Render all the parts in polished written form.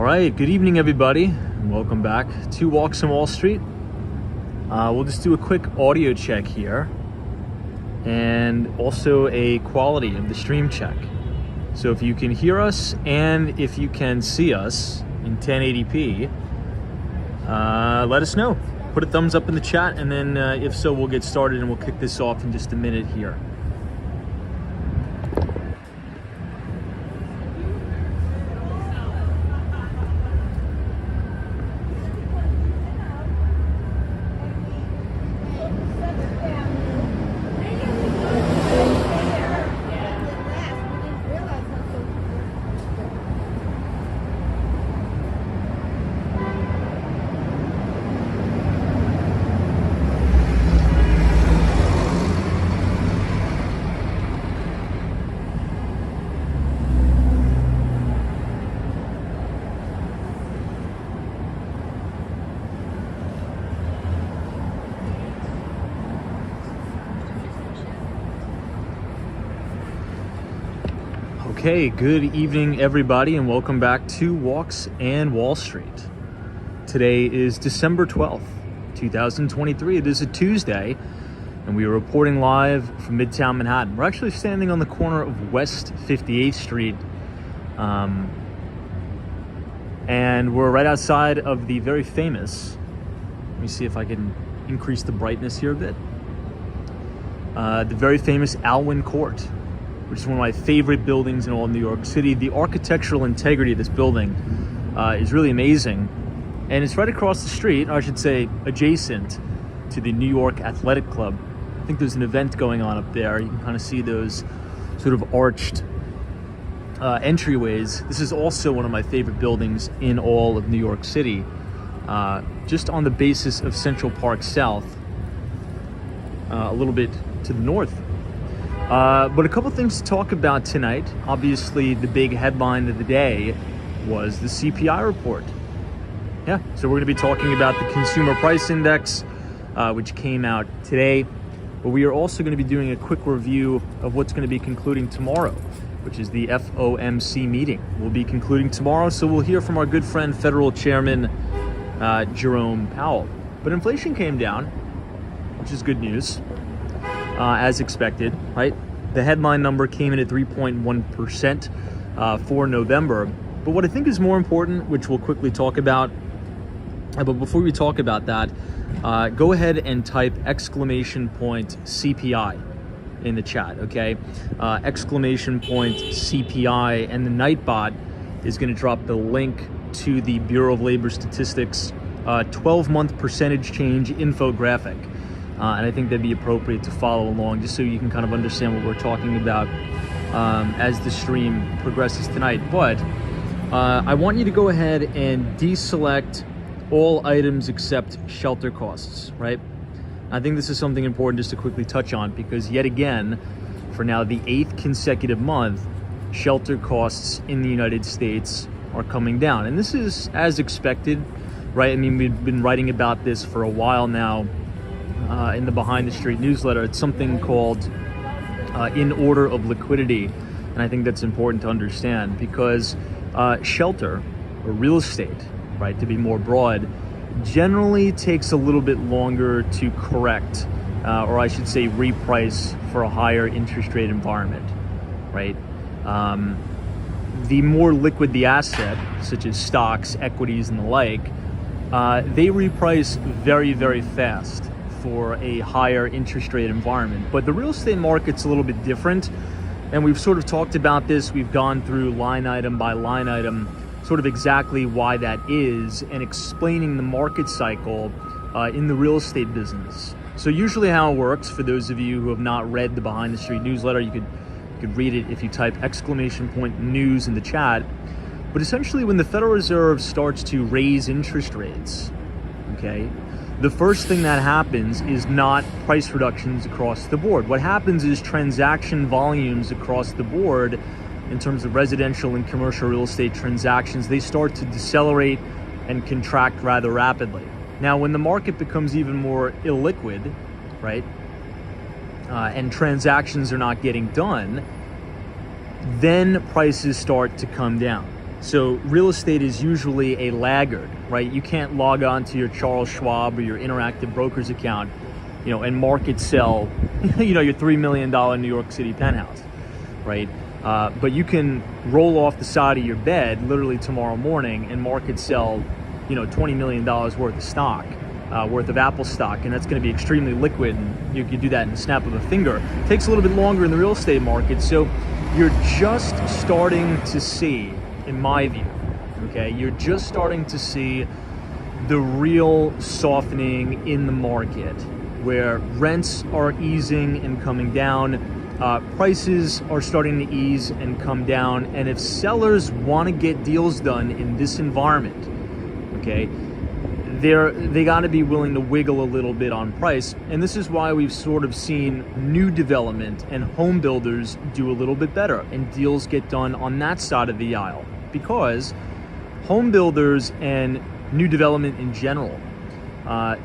right, good evening everybody, and welcome back to Walks on Wall Street. We'll just do a quick audio check here and also a quality of the stream check. So if you can hear us and if you can see us in 1080p, let us know. Put a thumbs up in the chat, and then if so, we'll get started and we'll kick this off in just a minute here. Okay, good evening everybody, and welcome back to Walks and Wall Street. Today is December 12th, 2023. It is a Tuesday, and we are reporting live from Midtown Manhattan. We're actually standing on the corner of West 58th Street, and we're right outside of the very famous, let me see if I can increase the brightness here a bit, the very famous Alwyn Court, which is one of my favorite buildings in all of New York City. The architectural integrity of this building is really amazing. And it's right across the street, or I should say adjacent to the New York Athletic Club. I think there's an event going on up there. You can kind of see those sort of arched entryways. This is also one of my favorite buildings in all of New York City, just on the basis of Central Park South, a little bit to the north. But a couple things to talk about tonight. Obviously, the big headline of the day was the CPI report. Yeah, so we're going to be talking about the Consumer Price Index, which came out today. But we are also going to be doing a quick review of what's going to be concluding tomorrow, which is the FOMC meeting. We'll be concluding tomorrow, so we'll hear from our good friend, Federal Chairman Jerome Powell. But inflation came down, which is good news. As expected, right? The headline number came in at 3.1% for November. But what I think is more important, which we'll quickly talk about, but before we talk about that, go ahead and type !CPI in the chat, okay? !CPI, and the Nightbot is going to drop the link to the Bureau of Labor Statistics 12-month percentage change infographic. And I think that'd be appropriate to follow along just so you can kind of understand what we're talking about as the stream progresses tonight. But I want you to go ahead and deselect all items except shelter costs, right? I think this is something important just to quickly touch on, because yet again, for now the 8th consecutive month, shelter costs in the United States are coming down. And this is as expected, right? I mean, we've been writing about this for a while now. In the Behind the Street newsletter, it's something called in order of liquidity, and I think that's important to understand, because shelter or real estate, right, to be more broad, generally takes a little bit longer to correct, or I should say reprice for a higher interest rate environment, right? The more liquid the asset, such as stocks, equities, and the like, they reprice very, very fast for a higher interest rate environment. But the real estate market's a little bit different, and we've sort of talked about this. We've gone through line item by line item, sort of exactly why that is, and explaining the market cycle in the real estate business. So usually how it works, for those of you who have not read the Behind the Street newsletter, you could read it if you type !news in the chat. But essentially, when the Federal Reserve starts to raise interest rates, okay, the first thing that happens is not price reductions across the board. What happens is transaction volumes across the board, in terms of residential and commercial real estate transactions, they start to decelerate and contract rather rapidly. Now, when the market becomes even more illiquid, right, and transactions are not getting done, then prices start to come down. So real estate is usually a laggard, right? You can't log on to your Charles Schwab or your Interactive Brokers account, and market sell, your $3 million New York City penthouse, right? But you can roll off the side of your bed literally tomorrow morning and market sell, $20 million worth of stock, worth of Apple stock, and that's going to be extremely liquid, and you can do that in the snap of a finger. It takes a little bit longer in the real estate market, so you're just starting to see, in my view, okay, you're just starting to see the real softening in the market, where rents are easing and coming down, prices are starting to ease and come down, and if sellers want to get deals done in this environment, okay, they got to be willing to wiggle a little bit on price. And this is why we've sort of seen new development and home builders do a little bit better and deals get done on that side of the aisle, because home builders and new development in general,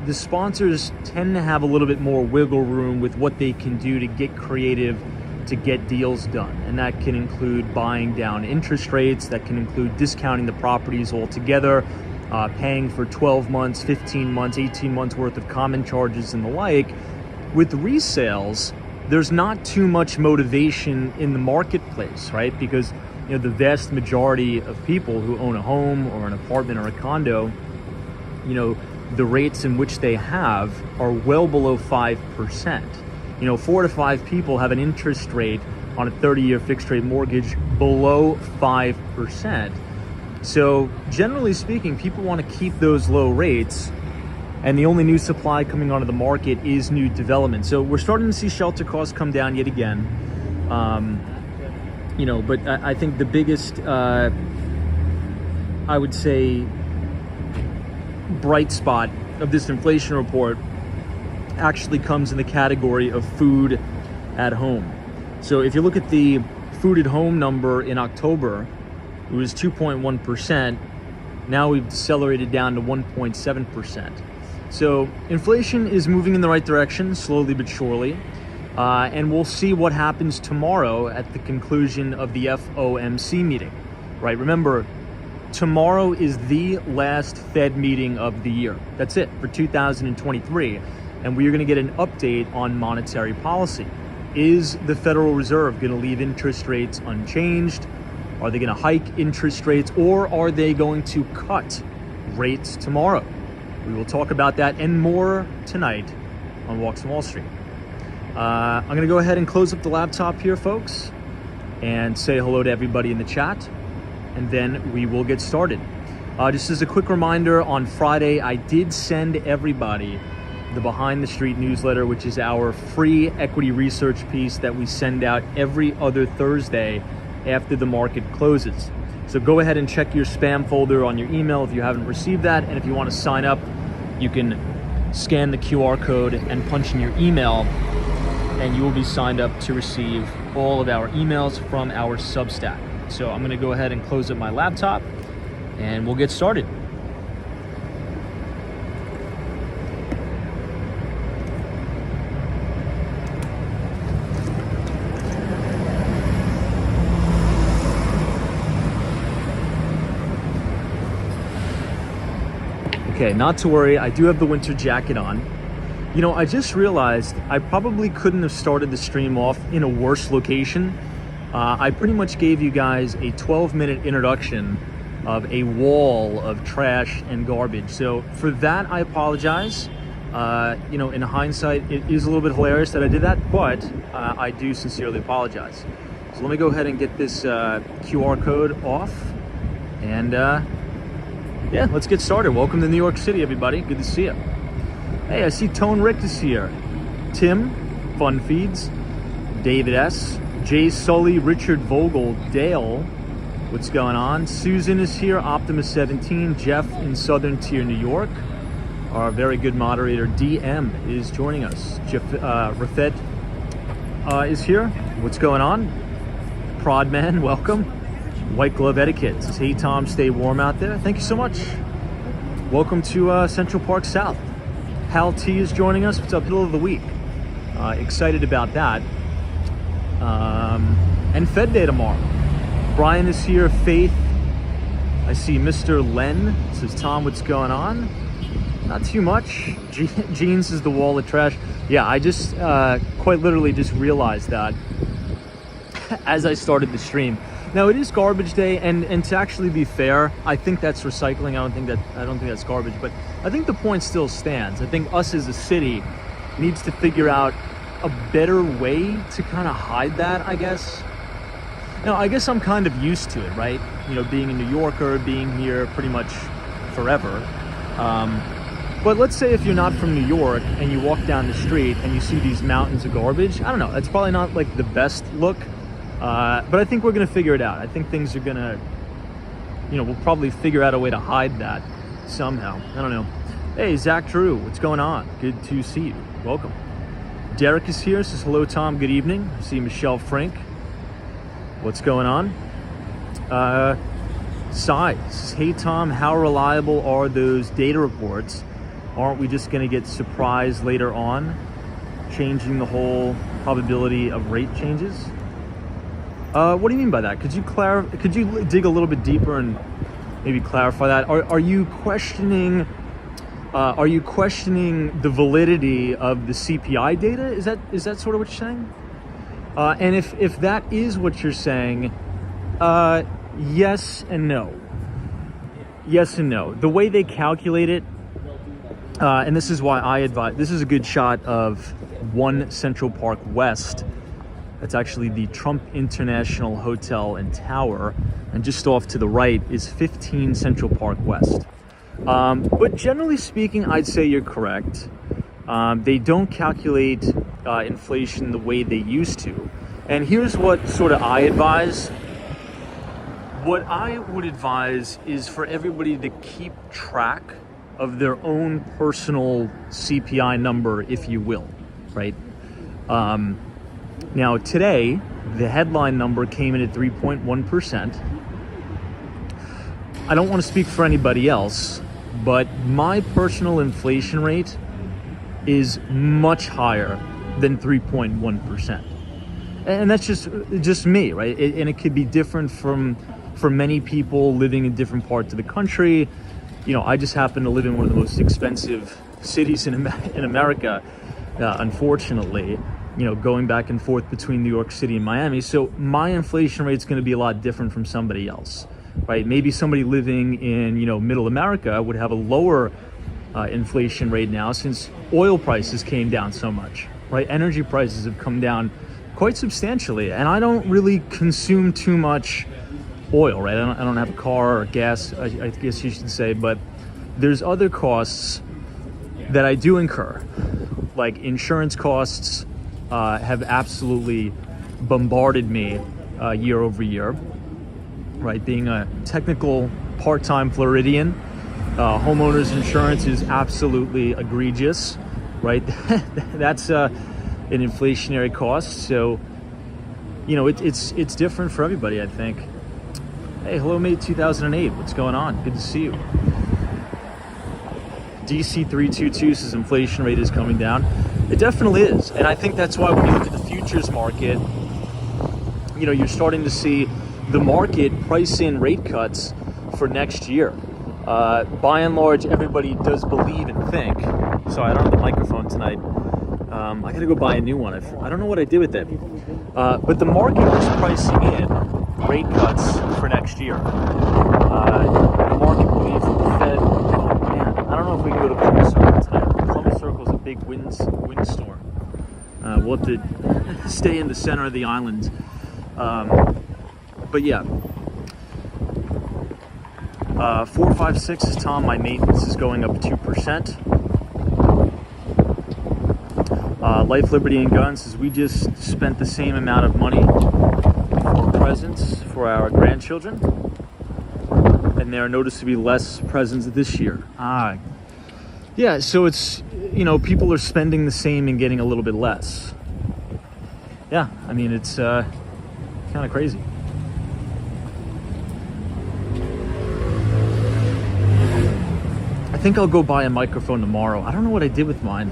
the sponsors tend to have a little bit more wiggle room with what they can do to get creative to get deals done. And that can include buying down interest rates, that can include discounting the properties altogether, paying for 12 months, 15 months, 18 months worth of common charges and the like. With resales, there's not too much motivation in the marketplace, right? Because the vast majority of people who own a home or an apartment or a condo, the rates in which they have are well below 5%. 4 to 5 people have an interest rate on a 30-year fixed rate mortgage below 5%. So generally speaking, people want to keep those low rates, and the only new supply coming onto the market is new development. So we're starting to see shelter costs come down yet again. But I think the biggest, I would say, bright spot of this inflation report actually comes in the category of food at home. So if you look at the food at home number in October, it was 2.1%. Now we've decelerated down to 1.7%. So inflation is moving in the right direction, slowly but surely. And we'll see what happens tomorrow at the conclusion of the FOMC meeting, right? Remember, tomorrow is the last Fed meeting of the year. That's it for 2023. And we are going to get an update on monetary policy. Is the Federal Reserve going to leave interest rates unchanged? Are they going to hike interest rates, or are they going to cut rates tomorrow? We will talk about that and more tonight on Walks on Wall Street. I'm going to go ahead and close up the laptop here, folks, and say hello to everybody in the chat, and then we will get started. Just as a quick reminder, on Friday, I did send everybody the Behind the Street newsletter, which is our free equity research piece that we send out every other Thursday after the market closes. So go ahead and check your spam folder on your email if you haven't received that. And if you want to sign up, you can scan the QR code and punch in your email, and you will be signed up to receive all of our emails from our Substack. So I'm going to go ahead and close up my laptop, and we'll get started. Okay, not to worry, I do have the winter jacket on. I just realized I probably couldn't have started the stream off in a worse location. I pretty much gave you guys a 12-minute introduction of a wall of trash and garbage. So for that, I apologize. In hindsight, it is a little bit hilarious that I did that, but I do sincerely apologize. So let me go ahead and get this QR code off, and yeah, let's get started. Welcome to New York City, everybody. Good to see you. Hey, I see Tone Rick is here. Tim, Fun Feeds, David S., Jay Sully, Richard Vogel, Dale, what's going on? Susan is here, Optimus 17, Jeff in Southern Tier, New York. Our very good moderator, DM, is joining us. Jeff Rafet is here. What's going on? Prodman, welcome. White Glove Etiquette says, hey Tom, stay warm out there. Thank you so much. Welcome to Central Park South. Hal T is joining us. What's up, Hill of the Week? Excited about that. And Fed Day tomorrow. Brian is here. Faith I see Mr. Len says, Tom, what's going on? Not too much. Jeans is the wall of trash. Yeah, I just quite literally just realized that as I started the stream. Now it is garbage day, and to actually be fair, I think that's recycling. I don't think that's garbage, but I think the point still stands. I think us as a city needs to figure out a better way to kind of hide that, I guess. Now, I guess I'm kind of used to it, right? You know, being a New Yorker, being here pretty much forever. But let's say if you're not from New York and you walk down the street and you see these mountains of garbage, I don't know, that's probably not like the best look. But I think we're gonna figure it out. I think things are gonna, you know, we'll probably figure out a way to hide that somehow. I don't know. Hey, Zach Drew, what's going on? Good to see you. Welcome. Derek is here, says hello, Tom, good evening. I see Michelle Frank. What's going on? Sai says, hey, Tom, how reliable are those data reports? Aren't we just gonna get surprised later on, changing the whole probability of rate changes? What do you mean by that? Could you dig a little bit deeper and maybe clarify that? Are you questioning the validity of the CPI data? Is that sort of what you're saying? And if that is what you're saying, yes and no. Yes and no. The way they calculate it, and this is why I advise, this is a good shot of 1 Central Park West. That's actually the Trump International Hotel and Tower. And just off to the right is 15 Central Park West. But generally speaking, I'd say you're correct. They don't calculate inflation the way they used to. And here's what sort of I advise. What I would advise is for everybody to keep track of their own personal CPI number, if you will, right? Now today, the headline number came in at 3.1%. I don't want to speak for anybody else, but my personal inflation rate is much higher than 3.1%. And that's just me, right? And it could be different for many people living in different parts of the country. You know, I just happen to live in one of the most expensive cities in America, unfortunately, you know, going back and forth between New York City and Miami. So my inflation rate is going to be a lot different from somebody else, right? Maybe somebody living in, you know, middle America would have a lower inflation rate now since oil prices came down so much, right? Energy prices have come down quite substantially, and I don't really consume too much oil, right? I don't have a car or gas, I guess you should say, but there's other costs that I do incur, like insurance costs have absolutely bombarded me year over year, right? Being a technical part-time Floridian, homeowners insurance is absolutely egregious, right? That's an inflationary cost. So, you know, it's different for everybody, I think. Hey, hello, mate, 2008. What's going on? Good to see you. DC322 says inflation rate is coming down. It definitely is. And I think that's why when you look at the futures market, you know, you're starting to see the market price in rate cuts for next year. By and large, everybody does believe and think. Sorry, I don't have the microphone tonight. I gotta go buy a new one. I don't know what I did with that. But the market is pricing in rate cuts for next year. The market believes that the Fed, oh man, I don't know if we can go to Columbus Circle tonight. Columbus Circle is a big windstorm. We'll have to stay in the center of the island. But yeah. 456 is Tom, my maintenance is going up 2%. Life, Liberty, and Guns says we just spent the same amount of money for presents for our grandchildren, and there are noticeably less presents this year. Yeah, so it's, you know, people are spending the same and getting a little bit less. Yeah, I mean, it's kind of crazy. I think I'll go buy a microphone tomorrow. I don't know what I did with mine.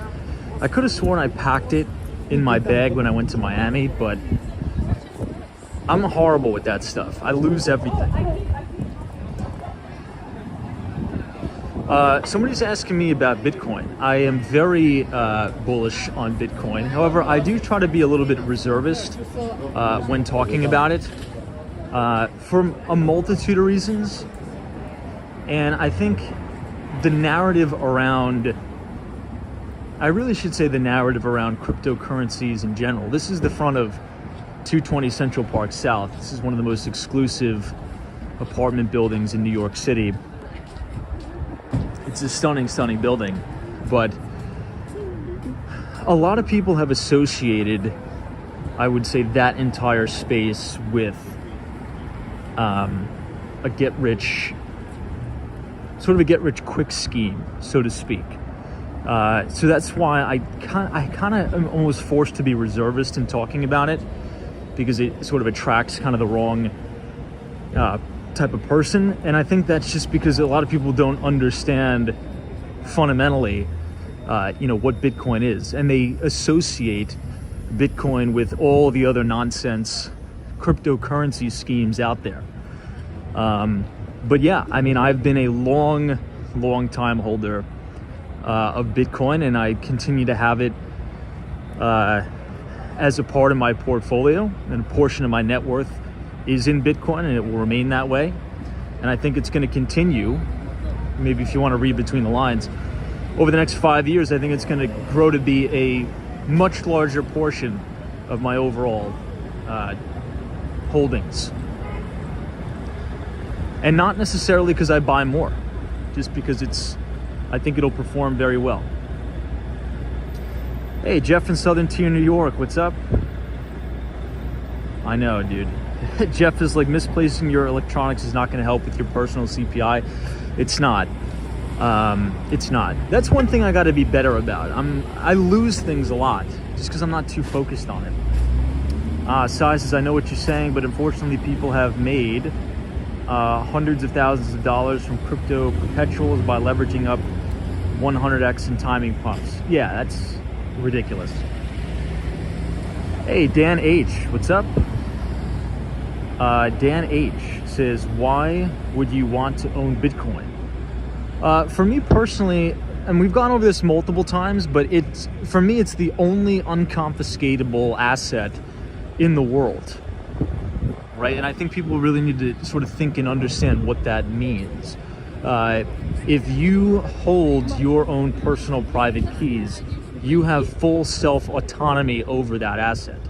I could have sworn I packed it in my bag when I went to Miami, but I'm horrible with that stuff. I lose everything. Somebody's asking me about Bitcoin. I am very bullish on Bitcoin. However, I do try to be a little bit reservist when talking about it for a multitude of reasons. And I think the narrative around, I really should say the narrative around cryptocurrencies in general. This is the front of 220 Central Park South. This is one of the most exclusive apartment buildings in New York City. It's a stunning, stunning building, but a lot of people have associated, I would say, that entire space with a sort of a get-rich-quick scheme, so to speak. So that's why I kind of am almost forced to be reservist in talking about it, because it sort of attracts kind of the wrong type of person. And I think that's just because a lot of people don't understand fundamentally what Bitcoin is, and they associate Bitcoin with all the other nonsense cryptocurrency schemes out there. But yeah, I mean, I've been a long time holder of Bitcoin, and I continue to have it as a part of my portfolio, and a portion of my net worth is in Bitcoin, and it will remain that way. And I think it's going to continue, maybe if you want to read between the lines, over the next 5 years. I think it's going to grow to be a much larger portion of my overall holdings. And not necessarily because I buy more, just because I think it'll perform very well. Hey, Jeff in Southern Tier, New York, what's up? I know, dude. Jeff is like, misplacing your electronics is not going to help with your personal CPI. It's not. It's not. That's one thing I got to be better about. I lose things a lot just because I'm not too focused on it. Sai says, I know what you're saying, but unfortunately people have made hundreds of thousands of dollars from crypto perpetuals by leveraging up 100x in timing pumps. Yeah, that's ridiculous. Hey, Dan H, what's up? Dan H says, why would you want to own Bitcoin? For me personally, and we've gone over this multiple times, but for me, it's the only unconfiscatable asset in the world, right? And I think people really need to sort of think and understand what that means. If you hold your own personal private keys, you have full self-autonomy over that asset.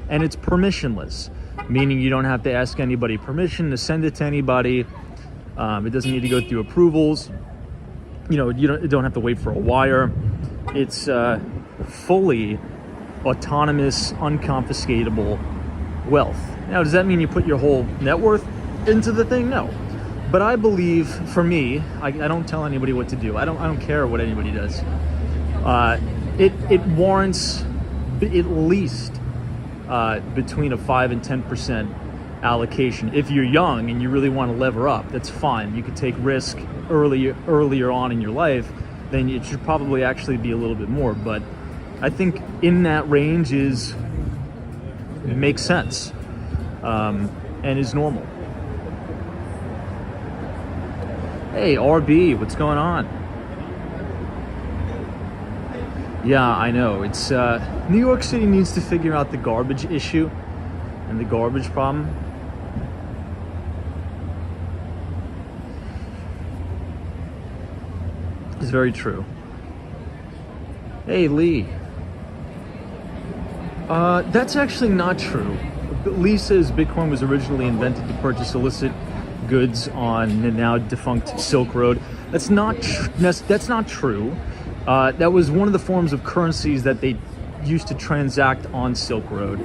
And it's permissionless, meaning you don't have to ask anybody permission to send it to anybody. It doesn't need to go through approvals. You don't have to wait for a wire. It's fully autonomous, unconfiscatable wealth. Now, does that mean you put your whole net worth into the thing? No. But I believe, for me, I don't tell anybody what to do. I don't care what anybody does. It warrants at least between a 5 and 10% allocation. If you're young and you really want to lever up, that's fine. You could take risk earlier on in your life, then it should probably actually be a little bit more. But I think in that range it makes sense and is normal. Hey, RB, what's going on? Yeah, I know. It's New York City needs to figure out the garbage issue and the garbage problem. It's very true. Hey, Lee. That's actually not true. Lee says Bitcoin was originally invented to purchase illicit goods on the now defunct Silk Road. That's not true. That was one of the forms of currencies that they used to transact on Silk Road,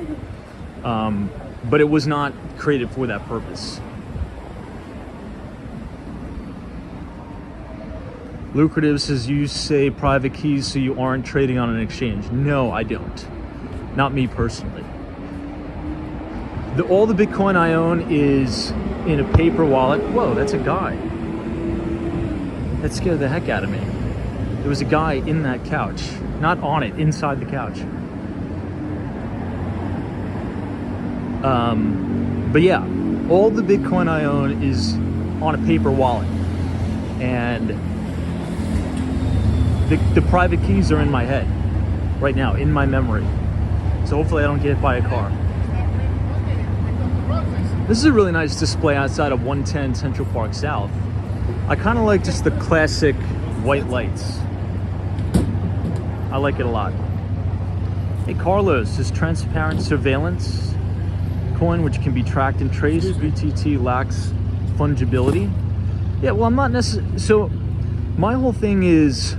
but it was not created for that purpose. Lucrative says, you say private keys so you aren't trading on an exchange. No, I don't. Not me personally. All the Bitcoin I own is in a paper wallet. Whoa, that's a guy. That scared the heck out of me. There was a guy in that couch. Not on it, inside the couch. But yeah, all the Bitcoin I own is on a paper wallet. And The private keys are in my head right now, in my memory. So hopefully I don't get hit by a car. This is a really nice display outside of 110 Central Park South. I kind of like just the classic white lights. I like it a lot. Hey Carlos, this transparent surveillance coin which can be tracked and traced. BTT lacks fungibility. Yeah, well, I'm not necessarily, so my whole thing is,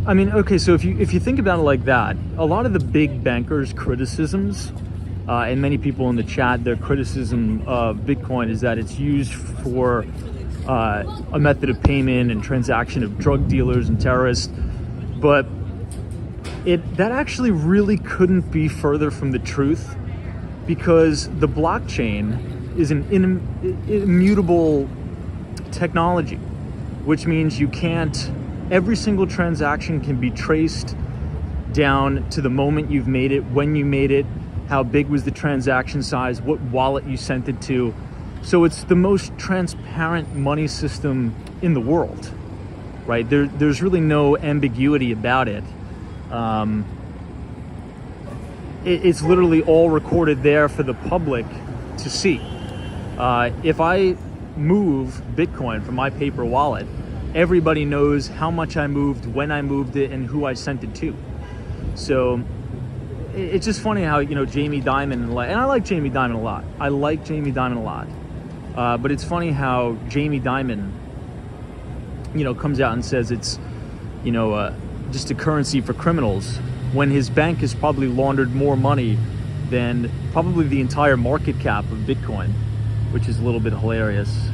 I mean, okay, so if you think about it like that, a lot of the big bankers' criticisms, and many people in the chat, their criticism of Bitcoin is that it's used for a method of payment and transaction of drug dealers and terrorists, but that actually really couldn't be further from the truth, because the blockchain is an immutable technology, which means you can't, every single transaction can be traced down to the moment you've made it, when you made it, how big was the transaction size, what wallet you sent it to. So it's the most transparent money system in the world, right? There's really no ambiguity about it. It's literally all recorded there for the public to see. If I move Bitcoin from my paper wallet, everybody knows how much I moved, when I moved it, and who I sent it to. So it's just funny how, you know, Jamie Dimon, and I like Jamie Dimon a lot. I like Jamie Dimon a lot. But it's funny how Jamie Dimon, you know, comes out and says it's, you know, just a currency for criminals, when his bank has probably laundered more money than probably the entire market cap of Bitcoin, which is a little bit hilarious.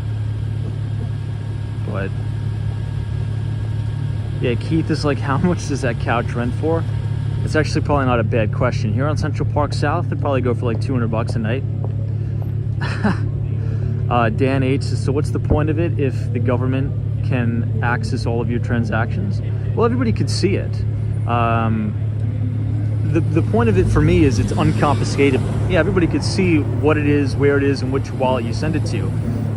But yeah, Keith is like, how much does that couch rent for? It's actually probably not a bad question. Here on Central Park South, they'd probably go for like $200 a night. Dan H says, so what's the point of it if the government can access all of your transactions? Well, everybody could see it. The point of it for me is it's unconfiscatable. Yeah, everybody could see what it is, where it is, and which wallet you send it to.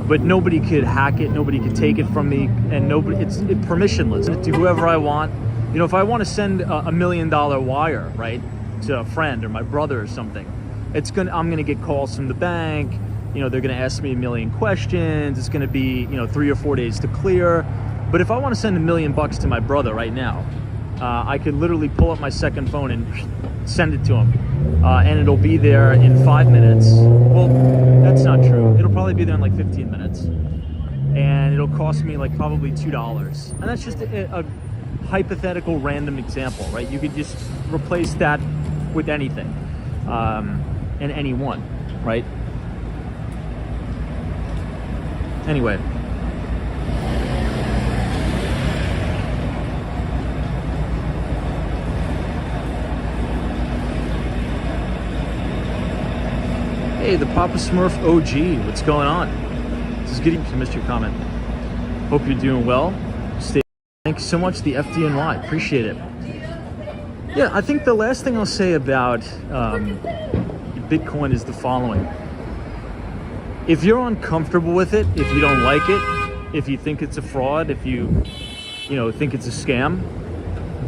But nobody could hack it, nobody could take it from me, and it's permissionless. To whoever I want. You know, if I want to send a $1 million wire, right, to a friend or my brother or something, I'm gonna get calls from the bank. You know, they're gonna ask me a million questions. It's gonna be, you know, 3 or 4 days to clear. But if I want to send $1 million to my brother right now, I could literally pull up my second phone and send it to him, and it'll be there in 5 minutes. Well, that's not true. It'll probably be there in like 15 minutes, and it'll cost me like probably $2. And that's just a hypothetical random example, right? You could just replace that with anything, and anyone, right? Anyway. Hey, the Papa Smurf OG, what's going on? This is Gideon. I missed your comment. Hope you're doing well. Thank you so much, the FDNY. Appreciate it. Yeah, I think the last thing I'll say about Bitcoin is the following. If you're uncomfortable with it, if you don't like it, if you think it's a fraud, if you think it's a scam,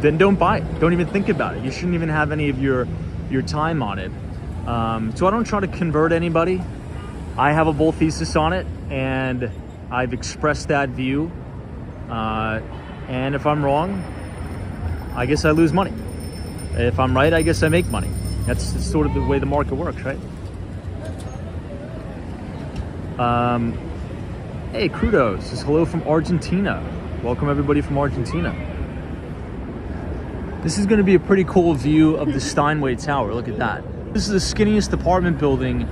then don't buy it. Don't even think about it. You shouldn't even have any of your time on it. So I don't try to convert anybody. I have a bull thesis on it, and I've expressed that view. And if I'm wrong, I guess I lose money. If I'm right, I guess I make money. That's sort of the way the market works, right? Hey, Crudos says hello from Argentina. Welcome everybody from Argentina. This is going to be a pretty cool view of the Steinway Tower. Look at that. This is the skinniest apartment building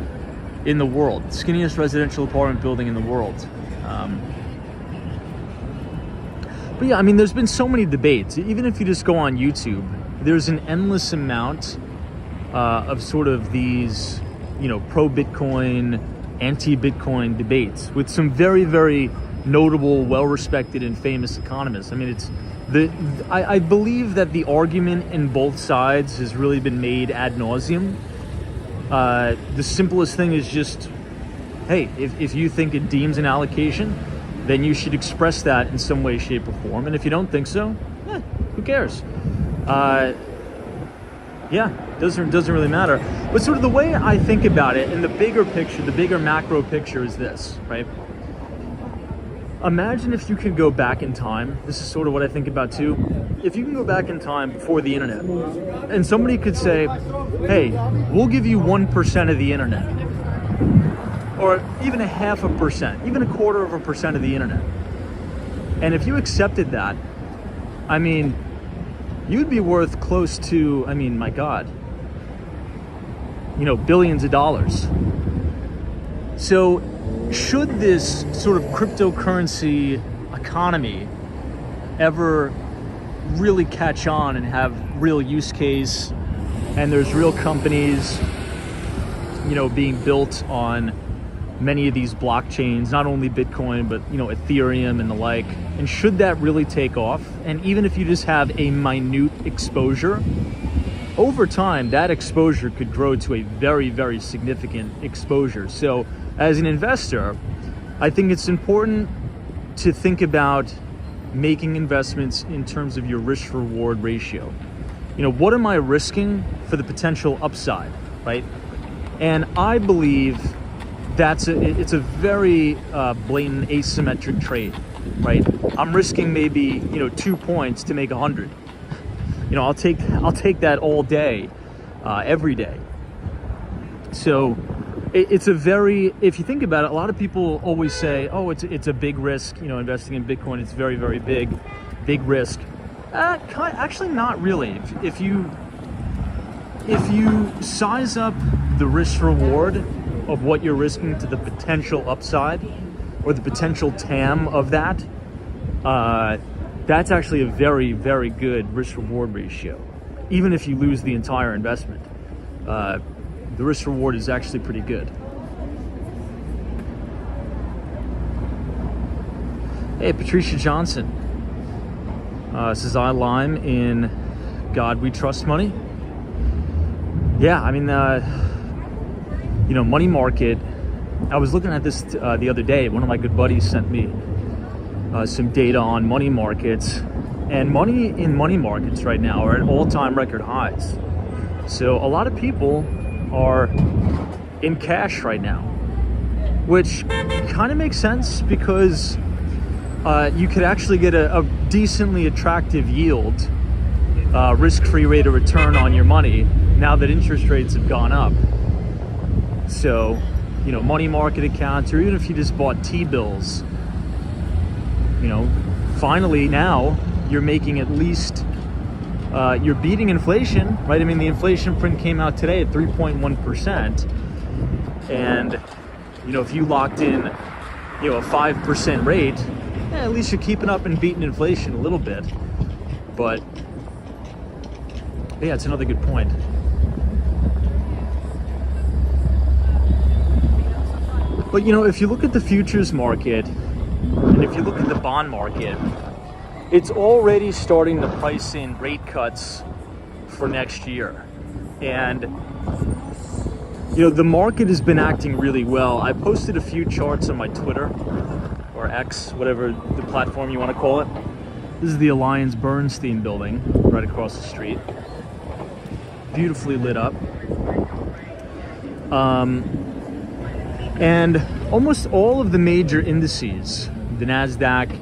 in the world. Skinniest residential apartment building in the world. But yeah, I mean, there's been so many debates. Even if you just go on YouTube, there's an endless amount of sort of these, pro-Bitcoin, anti-Bitcoin debates with some very, very notable, well-respected and famous economists. I mean, I believe that the argument in both sides has really been made ad nauseum. The simplest thing is just, hey, if you think it deems an allocation, then you should express that in some way, shape, or form. And if you don't think so, who cares? Doesn't really matter. But sort of the way I think about it in the bigger picture, the bigger macro picture is this, right? Imagine if you could go back in time. This is sort of what I think about too. If you can go back in time before the internet, and somebody could say, hey, we'll give you 1% of the internet, or even 0.5%, even 0.25% of the internet. And if you accepted that, I mean, you'd be worth close to, I mean, my God, billions of dollars. So should this sort of cryptocurrency economy ever really catch on and have real use case, and there's real companies, being built on many of these blockchains, not only Bitcoin, but, Ethereum and the like, and should that really take off, and even if you just have a minute exposure, over time, that exposure could grow to a very, very significant exposure. So as an investor, I think it's important to think about making investments in terms of your risk reward ratio. What am I risking for the potential upside, right? And I believe it's a very blatant asymmetric trade, right? I'm risking maybe 2 points to make 100. I'll take that all day, every day. So it's a very, if you think about it, a lot of people always say, oh, it's a big risk, investing in Bitcoin. It's very, very big risk. Actually, not really. If you size up the risk reward of what you're risking to the potential upside or the potential TAM of that, that's actually a very, very good risk reward ratio. Even if you lose the entire investment, the risk reward is actually pretty good. Hey, Patricia Johnson says, I Lime in God We Trust Money. Yeah, I mean, money market. I was looking at this the other day. One of my good buddies sent me some data on money markets, and money in money markets right now are at all-time record highs. So a lot of people are in cash right now, which kind of makes sense because you could actually get a decently attractive yield, risk-free rate of return on your money now that interest rates have gone up. So, money market accounts, or even if you just bought T-bills, finally now you're making at least, you're beating inflation, right? I mean, the inflation print came out today at 3.1%. And, if you locked in, a 5% rate, at least you're keeping up and beating inflation a little bit. But, yeah, it's another good point. But, if you look at the futures market, and if you look at the bond market, it's already starting to price in rate cuts for next year. And, the market has been acting really well. I posted a few charts on my Twitter, or X, whatever the platform you want to call it. This is the Alliance Bernstein building right across the street. Beautifully lit up. And almost all of the major indices, the NASDAQ,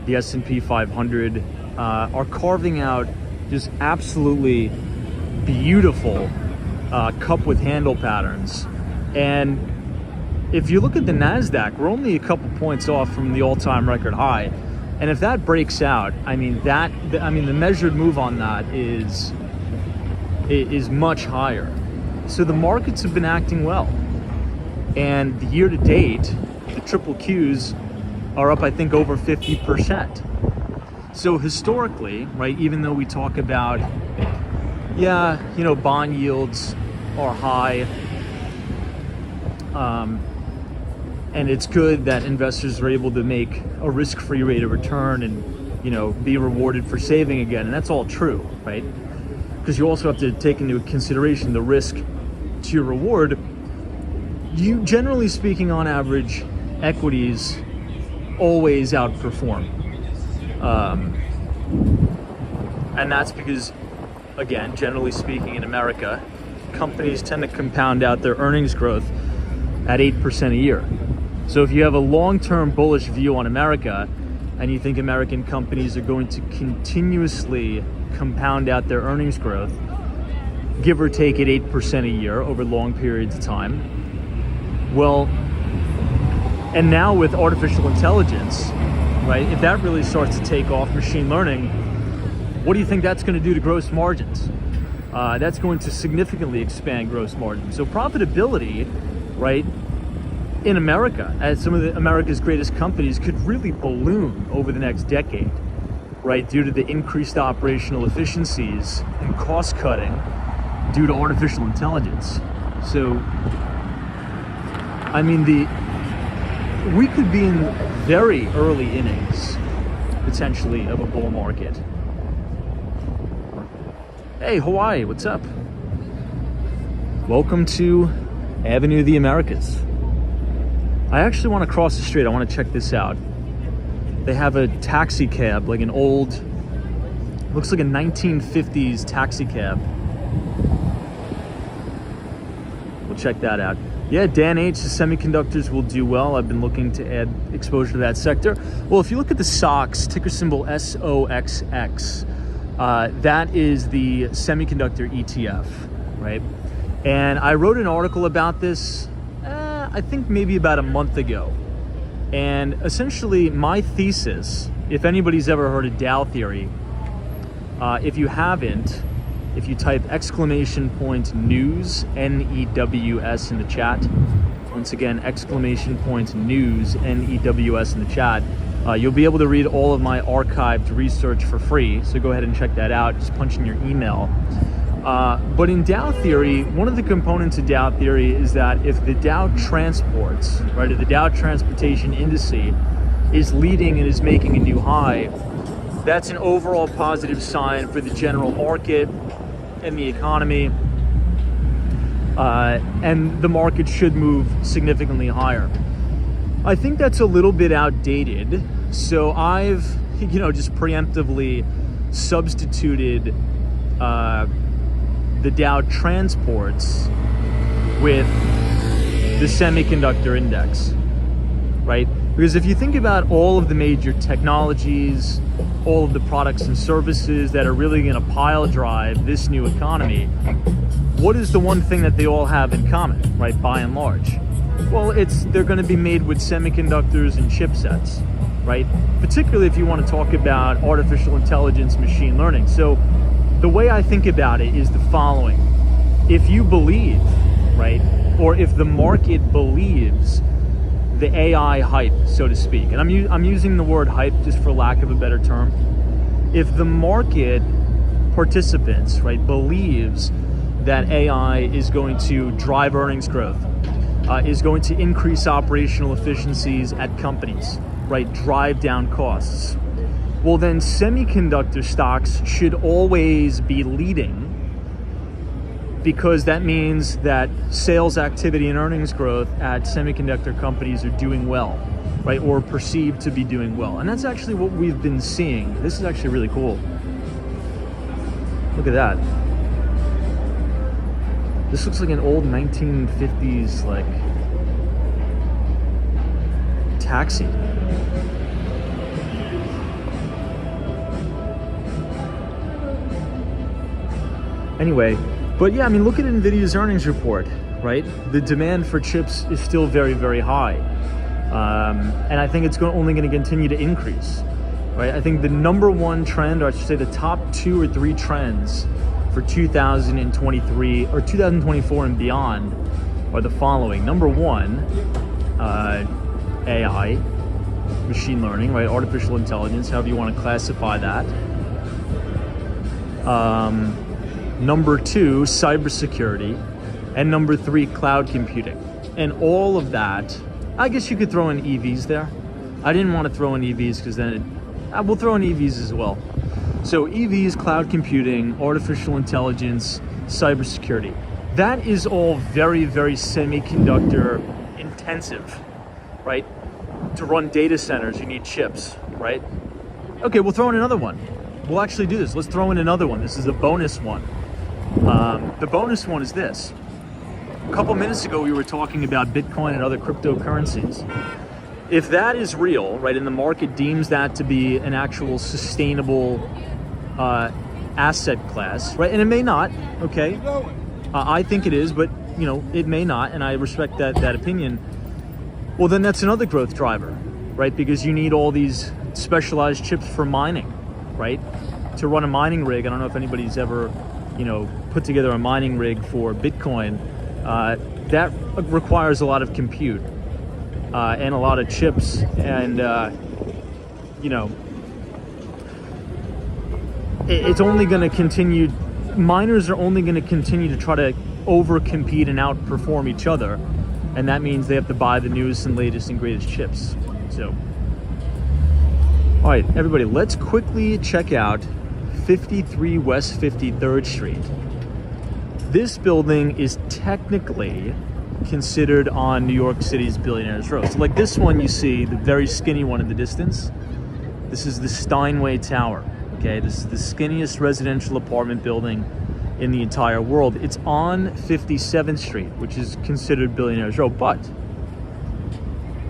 the S&P 500, are carving out just absolutely beautiful cup with handle patterns. And if you look at the NASDAQ, we're only a couple points off from the all-time record high. And if that breaks out, the measured move on that is much higher. So the markets have been acting well. And the year to date, the triple Qs are up, I think, over 50%. So historically, right, even though we talk about, bond yields are high, and it's good that investors are able to make a risk-free rate of return and, be rewarded for saving again. And that's all true, right? Because you also have to take into consideration the risk to your reward. You, generally speaking, on average, equities always outperform. And that's because, again, generally speaking in America, companies tend to compound out their earnings growth at 8% a year. So if you have a long-term bullish view on America and you think American companies are going to continuously compound out their earnings growth, give or take at 8% a year over long periods of time, well, and now with artificial intelligence, right, if that really starts to take off, machine learning, what do you think that's going to do to gross margins? That's going to significantly expand gross margins. So profitability, right, in America, as some of America's greatest companies, could really balloon over the next decade, right, due to the increased operational efficiencies and cost cutting due to artificial intelligence. So, I mean, we could be in very early innings, potentially, of a bull market. Hey, Hawaii, what's up? Welcome to Avenue of the Americas. I actually want to cross the street. I want to check this out. They have a taxi cab, like an old, looks like a 1950s taxi cab. We'll check that out. Yeah, Dan H, the semiconductors will do well. I've been looking to add exposure to that sector. Well, if you look at the SOX, ticker symbol SOXX, that is the semiconductor ETF, right? And I wrote an article about this, I think maybe about a month ago. And essentially my thesis, if anybody's ever heard of Dow theory, if you haven't, if you type !news, N-E-W-S in the chat, once again, !news, N-E-W-S in the chat, you'll be able to read all of my archived research for free. So go ahead and check that out, just punch in your email. But in Dow theory, one of the components of Dow theory is that if the Dow transports, right, if the Dow transportation indice is leading and is making a new high, that's an overall positive sign for the general market and the economy, and the market should move significantly higher. I think that's a little bit outdated, so I've, just preemptively substituted the Dow transports with the semiconductor index, right? Because if you think about all of the major technologies, all of the products and services that are really going to pile drive this new economy, what is the one thing that they all have in common, right, by and large? Well, they're going to be made with semiconductors and chipsets, right? Particularly if you want to talk about artificial intelligence, machine learning. So the way I think about it is the following. If you believe, right, or if the market believes the AI hype, so to speak, and I'm using the word hype just for lack of a better term, if the market participants, right, believes that AI is going to drive earnings growth, is going to increase operational efficiencies at companies, right, drive down costs, well then semiconductor stocks should always be leading, because that means that sales activity and earnings growth at semiconductor companies are doing well, right, or perceived to be doing well. And that's actually what we've been seeing. This is actually really cool. Look at that. This looks like an old 1950s, like, taxi. Anyway, but yeah, I mean, look at NVIDIA's earnings report, right? The demand for chips is still very, very high. And I think it's only going to continue to increase, right? I think the number one trend, or I should say the top 2 or 3 trends for 2023 or 2024 and beyond are the following. Number one, AI, machine learning, right? Artificial intelligence, however you want to classify that. Number 2, cybersecurity. And number 3, cloud computing. And all of that, I guess you could throw in EVs there. I didn't want to throw in EVs because then we'll throw in EVs as well. So EVs, cloud computing, artificial intelligence, cybersecurity. That is all very, very semiconductor intensive, right? to run data centers, you need chips, right? Okay, we'll throw in another one. We'll actually do this. Let's throw in another one. This is a bonus one. The bonus one is this. A couple minutes ago, we were talking about Bitcoin and other cryptocurrencies. If that is real, right, and the market deems that to be an actual sustainable asset class, right, and it may not, okay? I think it is, but, you know, it may not, and I respect that opinion. Well, then that's another growth driver, right? Because you need all these specialized chips for mining, right? To run a mining rig, I don't know if anybody's ever, you know, put together a mining rig for Bitcoin. That requires a lot of compute and a lot of chips, and you know, it's only going to continue. Miners are only going to continue to try to over-compete and outperform each other, and that means they have to buy the newest and latest and greatest chips. So, all right, everybody, let's quickly check out 53 West 53rd Street. This building is technically considered on New York City's Billionaires Row. So like this one you see, the very skinny one in the distance, this is the Steinway Tower, okay? This is the skinniest residential apartment building in the entire world. It's on 57th Street, which is considered Billionaires Row, but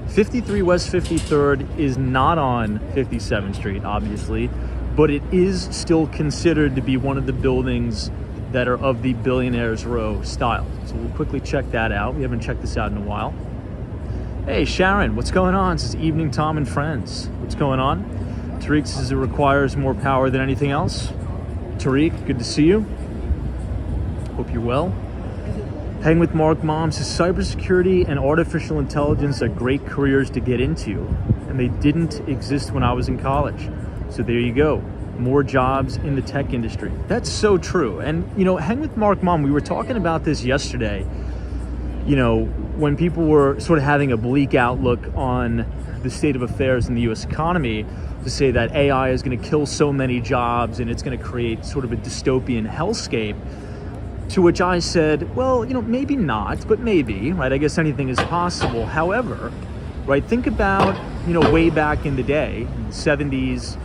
53 West 53rd is not on 57th Street, obviously, but it is still considered to be one of the buildings that are of the Billionaires Row style. So we'll quickly check that out. We haven't checked this out in a while. Hey, Sharon, what's going on? This is Evening Tom and Friends. What's going on? Tariq says it requires more power than anything else. Tariq, good to see you. Hope you're well. Hang with Mark Mom says cybersecurity and artificial intelligence are great careers to get into, and they didn't exist when I was in college. So there you go. More jobs in the tech industry. That's so true. And, you know, hang with Mark Mom, we were talking about this yesterday, you know, when people were sort of having a bleak outlook on the state of affairs in the US economy, to say that AI is going to kill so many jobs and it's going to create sort of a dystopian hellscape, to which I said, well, you know, maybe not, but maybe, right? I guess anything is possible. However, right, think about, you know, way back in the day, in the 70s,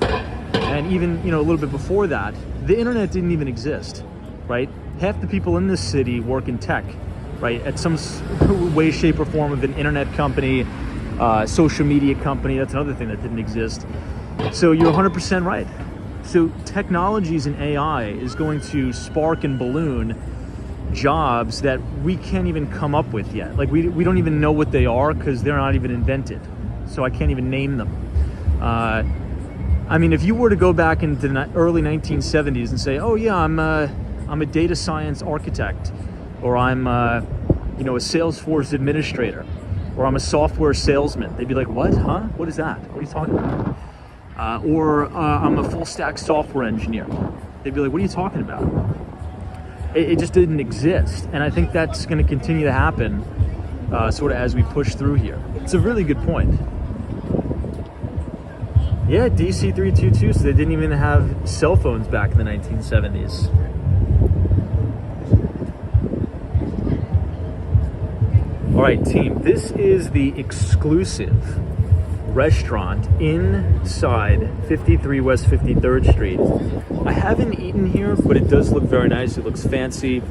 and even, you know, a little bit before that, the internet didn't even exist, right? Half the people in this city work in tech, right? At some way, shape, or form of an internet company, social media company. That's another thing that didn't exist. So you're 100% right. So technologies and AI is going to spark and balloon jobs that we can't even come up with yet. Like we don't even know what they are because they're not even invented. So I can't even name them. I mean, if you were to go back into the early 1970s and say, oh yeah, I'm a data science architect, or I'm you know, a Salesforce administrator, or I'm a software salesman, they'd be like, what, huh? What is that? What are you talking about? Or I'm a full stack software engineer. They'd be like, what are you talking about? It just didn't exist. And I think that's going to continue to happen sort of as we push through here. It's a really good point. Yeah, DC322, so they didn't even have cell phones back in the 1970s. All right, team, this is the exclusive restaurant inside 53 West 53rd Street. I haven't eaten here, but it does look very nice. It looks fancy.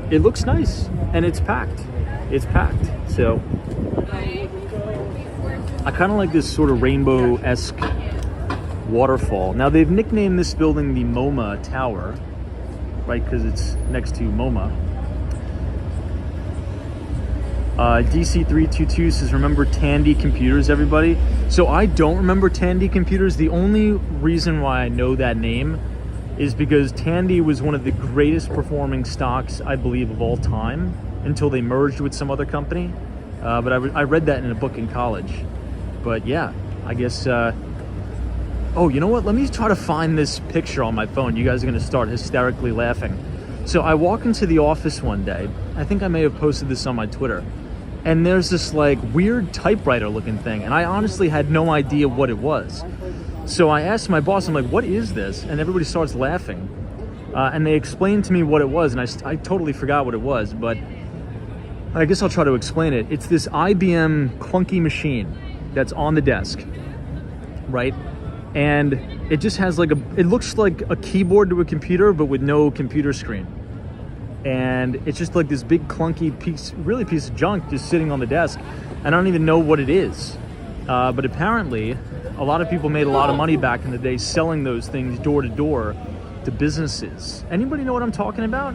It looks nice, and it's packed. It's packed, so I kind of like this sort of rainbow-esque waterfall. Now, they've nicknamed this building the MoMA Tower, right, because it's next to MoMA. DC322 says, remember Tandy Computers, everybody? So I don't remember Tandy Computers. The only reason why I know that name is because Tandy was one of the greatest performing stocks, I believe, of all time, until they merged with some other company. But I read that in a book in college. But yeah, I guess, oh, you know what? Let me try to find this picture on my phone. You guys are gonna start hysterically laughing. So I walk into the office one day, I think I may have posted this on my Twitter, and there's this like weird typewriter looking thing, and I honestly had no idea what it was. So I asked my boss, I'm like, what is this? And everybody starts laughing. And they explained to me what it was, and I totally forgot what it was, but I guess I'll try to explain it. It's this IBM clunky machine that's on the desk, right? And it just has like it looks like a keyboard to a computer, but with no computer screen. And it's just like this big clunky piece of junk just sitting on the desk. I don't even know what it is. But apparently, a lot of people made a lot of money back in the day selling those things door to door to businesses. Anybody know what I'm talking about?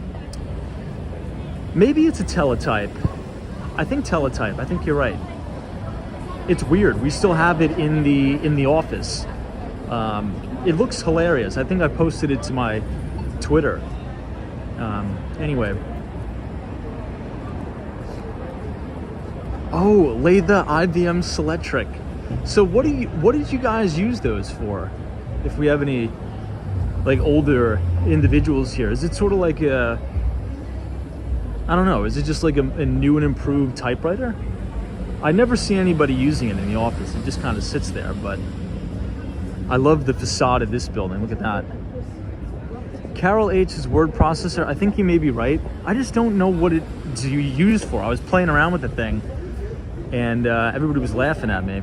Maybe it's a teletype. I think teletype. I think you're right. It's weird. We still have it in the office. It looks hilarious. I think I posted it to my Twitter. Anyway. Oh, Lathe IBM Selectric. So what did you guys use those for? If we have any like older individuals here, is it sort of like I don't know, is it just like a new and improved typewriter? I never see anybody using it in the office. It just kind of sits there, but I love the facade of this building. Look at that. Carol H's word processor, I think you may be right. I just don't know what it's used for. I was playing around with the thing and everybody was laughing at me.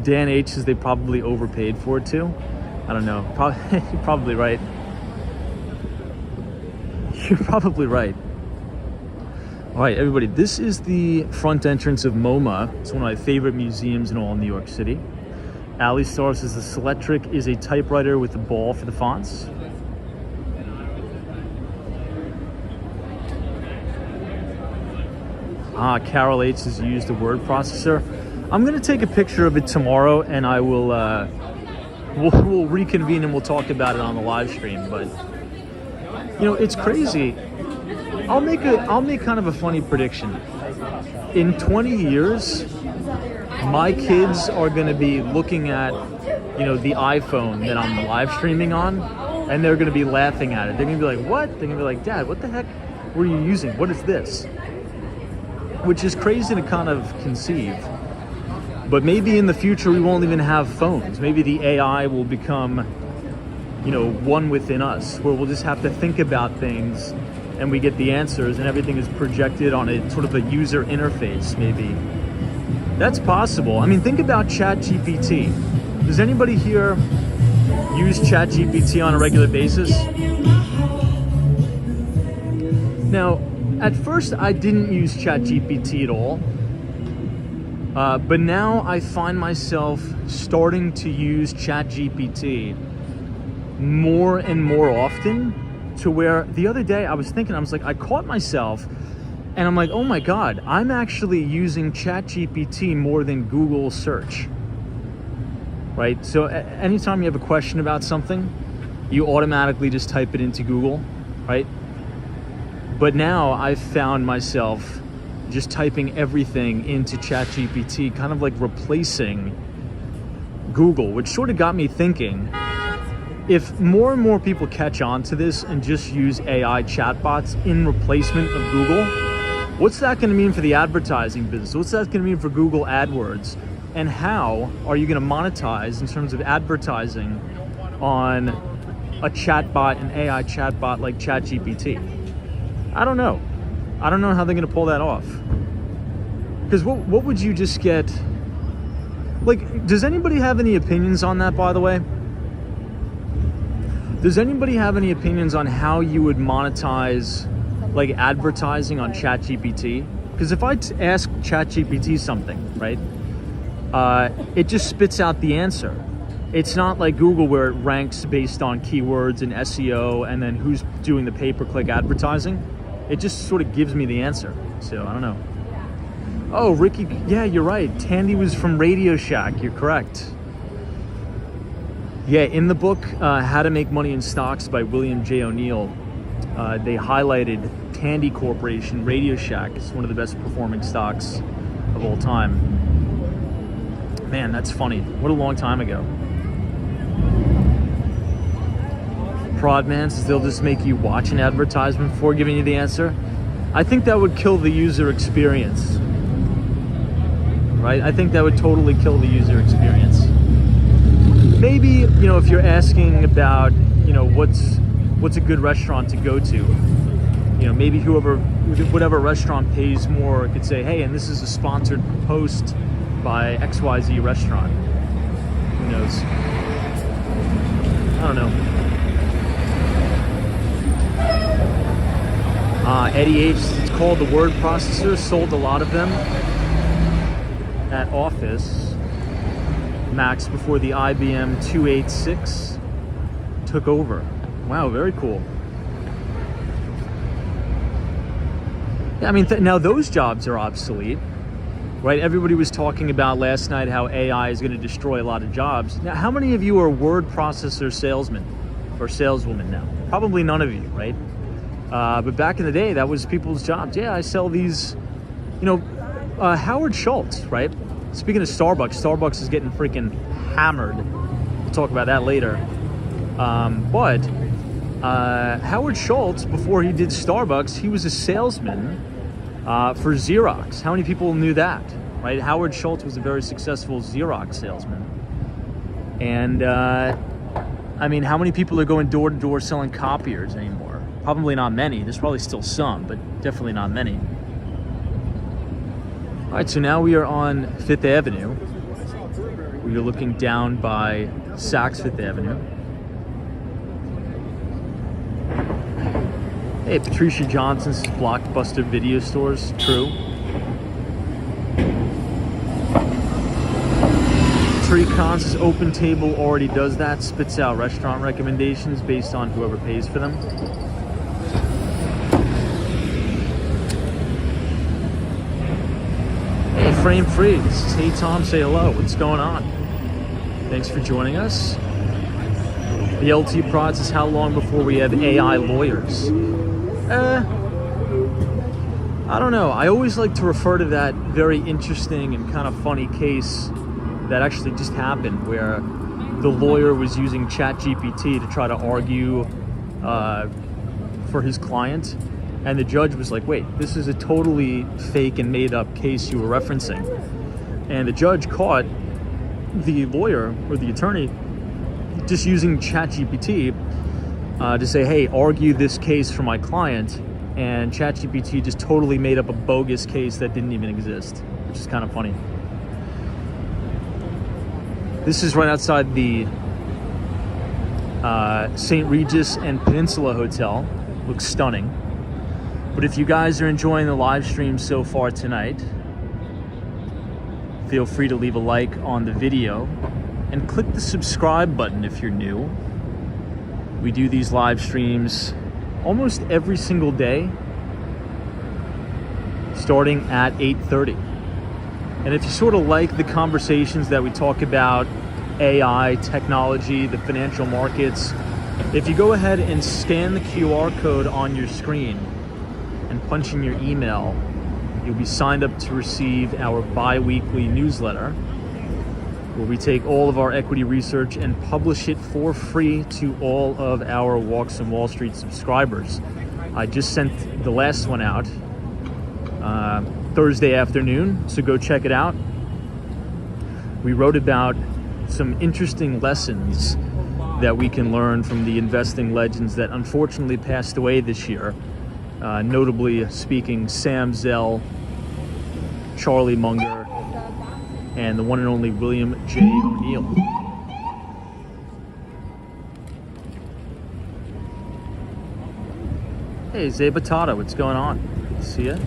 Dan H says they probably overpaid for it too. I don't know. You're probably right. You're probably right. All right, everybody, this is the front entrance of MoMA. It's one of my favorite museums in all of New York City. Ali Star says the Selectric is a typewriter with a ball for the fonts. Carol H has used a word processor. I'm gonna take a picture of it tomorrow and I will, we'll reconvene and we'll talk about it on the live stream. But, you know, it's crazy. I'll make kind of a funny prediction. In 20 years, my kids are going to be looking at, you know, the iPhone that I'm live streaming on, and they're going to be laughing at it. They're going to be like, what? They're going to be like, Dad, what the heck were you using? What is this? Which is crazy to kind of conceive. But maybe in the future, we won't even have phones. Maybe the AI will become, you know, one within us, where we'll just have to think about things and we get the answers and everything is projected on a sort of a user interface, maybe. That's possible. I mean, think about ChatGPT. Does anybody here use ChatGPT on a regular basis? Now, at first I didn't use ChatGPT at all, but now I find myself starting to use ChatGPT more and more often, to where the other day I was like, I caught myself and I'm like, oh my God, I'm actually using ChatGPT more than Google search, right? So anytime you have a question about something, you automatically just type it into Google, right? But now I've found myself just typing everything into ChatGPT, kind of like replacing Google, which sort of got me thinking, if more and more people catch on to this and just use AI chatbots in replacement of Google, what's that going to mean for the advertising business? What's that going to mean for Google AdWords? And how are you going to monetize in terms of advertising on a chatbot, an AI chatbot like ChatGPT? I don't know. I don't know how they're going to pull that off. Because what would you just get? Like, does anybody have any opinions on that, by the way? Does anybody have any opinions on how you would monetize like advertising on ChatGPT? Because if I ask ChatGPT something, right, it just spits out the answer. It's not like Google where it ranks based on keywords and SEO and then who's doing the pay-per-click advertising. It just sort of gives me the answer. So I don't know. Oh, Ricky, yeah, you're right. Tandy was from Radio Shack. You're correct. Yeah, in the book, How to Make Money in Stocks by William J. O'Neill, they highlighted Tandy Corporation, Radio Shack. It's one of the best performing stocks of all time. Man, that's funny. What a long time ago. Prodman says they'll just make you watch an advertisement before giving you the answer. I think that would kill the user experience. Right? I think that would totally kill the user experience. Maybe, you know, if you're asking about, you know, what's a good restaurant to go to, maybe whatever restaurant pays more could say, hey, and this is a sponsored post by XYZ restaurant. Who knows? I don't know. Eddie H, it's called the word processor, sold a lot of them at Office Max before the IBM 286 took over. Wow, very cool. Yeah, I mean, now those jobs are obsolete, right? Everybody was talking about last night how AI is going to destroy a lot of jobs. Now, how many of you are word processor salesmen or saleswomen now? Probably none of you, right? But back in the day, that was people's jobs. Yeah, I sell these, Howard Schultz, right? Speaking of Starbucks is getting freaking hammered. We'll talk about that later. But Howard Schultz, before he did Starbucks, he was a salesman for Xerox. How many people knew that, right? Howard Schultz was a very successful Xerox salesman. And, how many people are going door to door selling copiers anymore? Probably not many. There's probably still some, but definitely not many. All right, so now we are on Fifth Avenue. We are looking down by Saks Fifth Avenue. Hey, Patricia Johnson says Blockbuster video stores. True. Tricon says Open Table already does that. Spits out restaurant recommendations based on whoever pays for them. Hey, Frame Freeze. Hey, Tom, say hello. What's going on? Thanks for joining us. The LT Prod says, how long before we have AI lawyers? I don't know. I always like to refer to that very interesting and kind of funny case that actually just happened where the lawyer was using ChatGPT to try to argue for his client. And the judge was like, wait, this is a totally fake and made up case you were referencing. And the judge caught the lawyer or the attorney just using ChatGPT to say, hey, argue this case for my client. And ChatGPT just totally made up a bogus case that didn't even exist, which is kind of funny. This is right outside the St. Regis and Peninsula Hotel. Looks stunning. But if you guys are enjoying the live stream so far tonight, feel free to leave a like on the video and click the subscribe button if you're new. We do these live streams almost every single day, starting at 8:30. And if you sort of like the conversations that we talk about, AI, technology, the financial markets, if you go ahead and scan the QR code on your screen and punch in your email, you'll be signed up to receive our bi-weekly newsletter, where we take all of our equity research and publish it for free to all of our Walks on Wall Street subscribers. I just sent the last one out Thursday afternoon, so go check it out. We wrote about some interesting lessons that we can learn from the investing legends that unfortunately passed away this year. Notably speaking, Sam Zell, Charlie Munger, and the one and only William J. O'Neill. Hey, Zay Batata, what's going on? Good to see ya.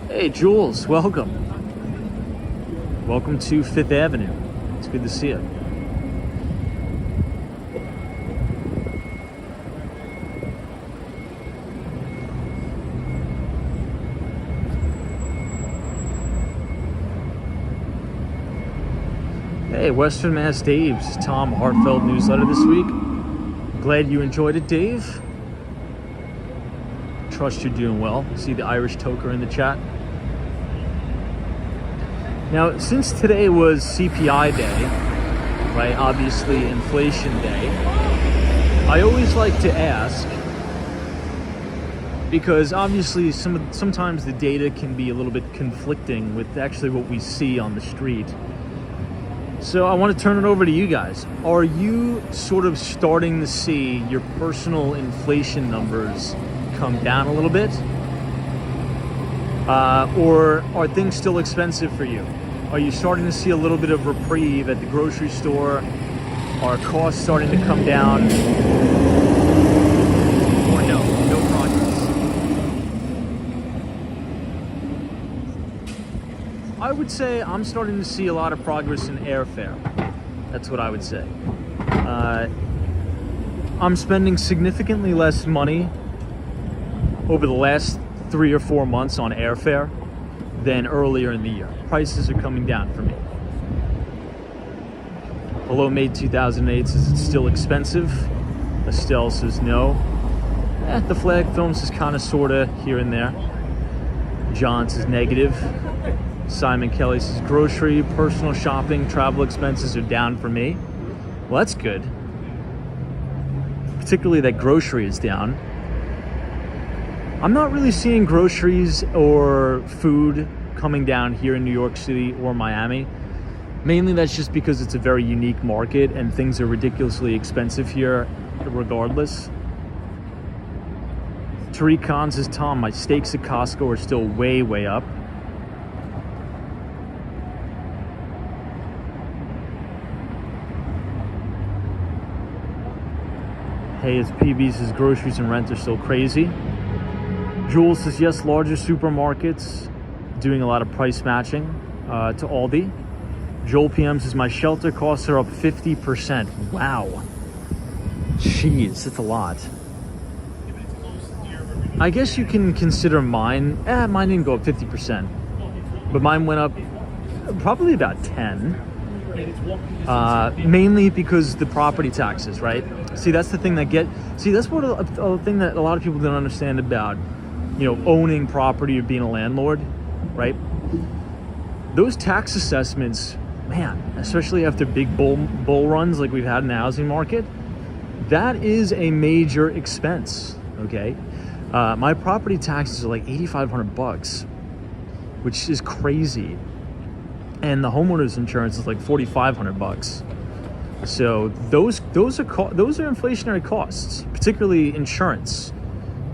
Hey, Jules, welcome. Welcome to Fifth Avenue. It's good to see you. Hey, Western Mass Dave's Tom Hartfeld newsletter this week. Glad you enjoyed it, Dave. Trust you're doing well. See the Irish toker in the chat. Now, since today was CPI day, right, obviously inflation day, I always like to ask, because obviously sometimes the data can be a little bit conflicting with actually what we see on the street. So I want to turn it over to you guys. Are you sort of starting to see your personal inflation numbers come down a little bit? Or are things still expensive for you? Are you starting to see a little bit of reprieve at the grocery store? Are costs starting to come down? Or no progress? I would say I'm starting to see a lot of progress in airfare. That's what I would say. I'm spending significantly less money over the last 3 or 4 months on airfare than earlier in the year. Prices are coming down for me. Hello Made 2008 says it's still expensive. Estelle says no. The Flag Films is kind of sorta here and there. John says negative. Simon Kelly says grocery, personal shopping, travel expenses are down for me. Well, that's good. Particularly that grocery is down. I'm not really seeing groceries or food coming down here in New York City or Miami. Mainly that's just because it's a very unique market and things are ridiculously expensive here regardless. Tariq Khan says, Tom, my steaks at Costco are still way, way up. Hey, it's PB says groceries and rent are still crazy. Jules says, yes, larger supermarkets doing a lot of price matching to Aldi. Joel PM says, my shelter costs are up 50%. Wow. Jeez, that's a lot. I guess you can consider mine. Mine didn't go up 50%. But mine went up probably about 10. Mainly because the property taxes, right? See, that's the thing that's what a thing that a lot of people don't understand about, owning property or being a landlord, right? Those tax assessments, man, especially after big bull runs like we've had in the housing market, that is a major expense, okay? My property taxes are like $8,500, which is crazy. And the homeowner's insurance is like $4,500. So those are inflationary costs, particularly insurance,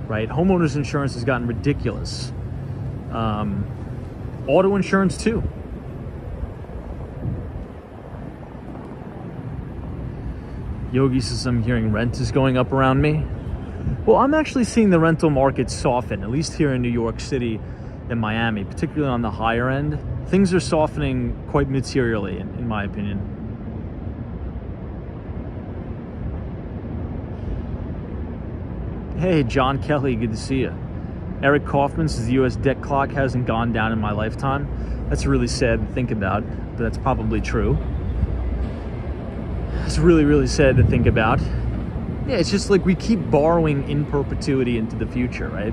right? Homeowners insurance has gotten ridiculous. Auto insurance too. Yogi says, I'm hearing rent is going up around me. Well, I'm actually seeing the rental market soften, at least here in New York City and Miami, particularly on the higher end. Things are softening quite materially, in my opinion. Hey, John Kelly, good to see you. Eric Kaufman says the U.S. debt clock hasn't gone down in my lifetime. That's really sad to think about, but that's probably true. It's really, really sad to think about. Yeah, it's just like we keep borrowing in perpetuity into the future, right?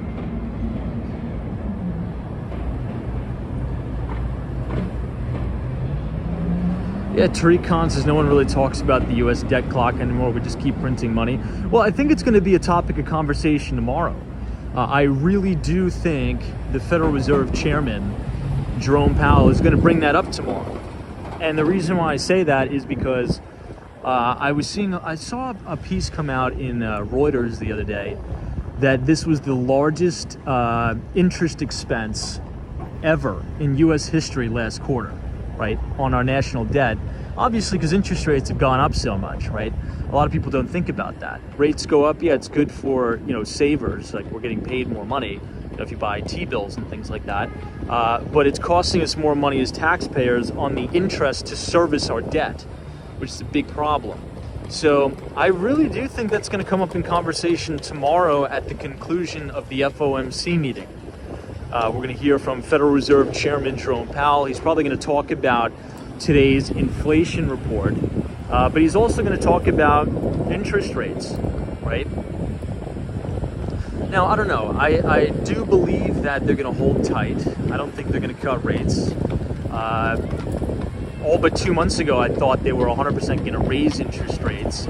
Yeah, Tariq Khan says no one really talks about the U.S. debt clock anymore. We just keep printing money. Well, I think it's going to be a topic of conversation tomorrow. I really do think the Federal Reserve Chairman, Jerome Powell, is going to bring that up tomorrow. And the reason why I say that is because I saw a piece come out in Reuters the other day that this was the largest interest expense ever in U.S. history last quarter, right, on our national debt. Obviously, because interest rates have gone up so much, right? A lot of people don't think about that. Rates go up, yeah, it's good for, savers, like we're getting paid more money, if you buy T-bills and things like that. But it's costing us more money as taxpayers on the interest to service our debt, which is a big problem. So I really do think that's going to come up in conversation tomorrow at the conclusion of the FOMC meeting. We're going to hear from Federal Reserve Chairman Jerome Powell. He's probably going to talk about today's inflation report, but he's also going to talk about interest rates, right? Now, I don't know. I do believe that they're going to hold tight. I don't think they're going to cut rates. All but 2 months ago, I thought they were 100% going to raise interest rates.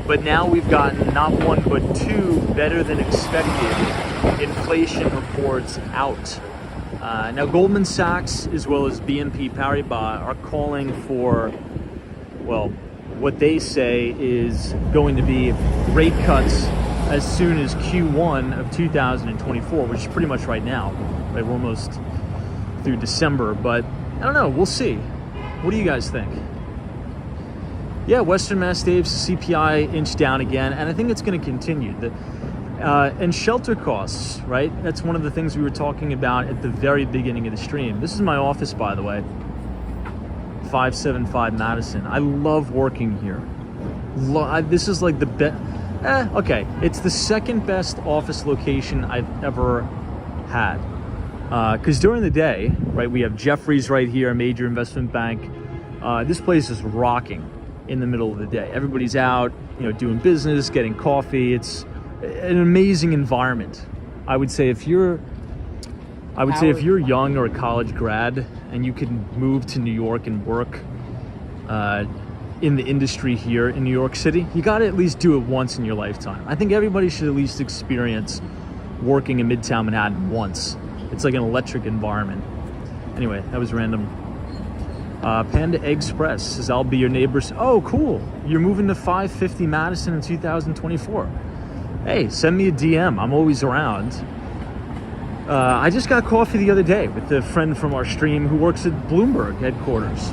But now we've gotten not one, but two better than expected inflation reports out. Now, Goldman Sachs, as well as BNP Paribas, are calling for Well, what they say is going to be rate cuts as soon as Q1 of 2024, which is pretty much right now, right? We're almost through December, but I don't know, we'll see. What do you guys think? Yeah, Western Mass Dave's CPI inched down again, and I think it's going to continue. And shelter costs, right? That's one of the things we were talking about at the very beginning of the stream. This is my office, by the way. 575 Madison. I love working here. This is like the best. Okay, it's the second best office location I've ever had. Because during the day, right, we have Jefferies right here, a major investment bank. This place is rocking in the middle of the day. Everybody's out, doing business, getting coffee. It's an amazing environment. I would say if you're young or a college grad and you can move to New York and work in the industry here in New York City, you got to at least do it once in your lifetime. I think everybody should at least experience working in Midtown Manhattan once. It's like an electric environment. Anyway, that was random. Panda Express says, I'll be your neighbors. Oh, cool. You're moving to 550 Madison in 2024. Hey, send me a DM. I'm always around. I just got coffee the other day with a friend from our stream who works at Bloomberg headquarters.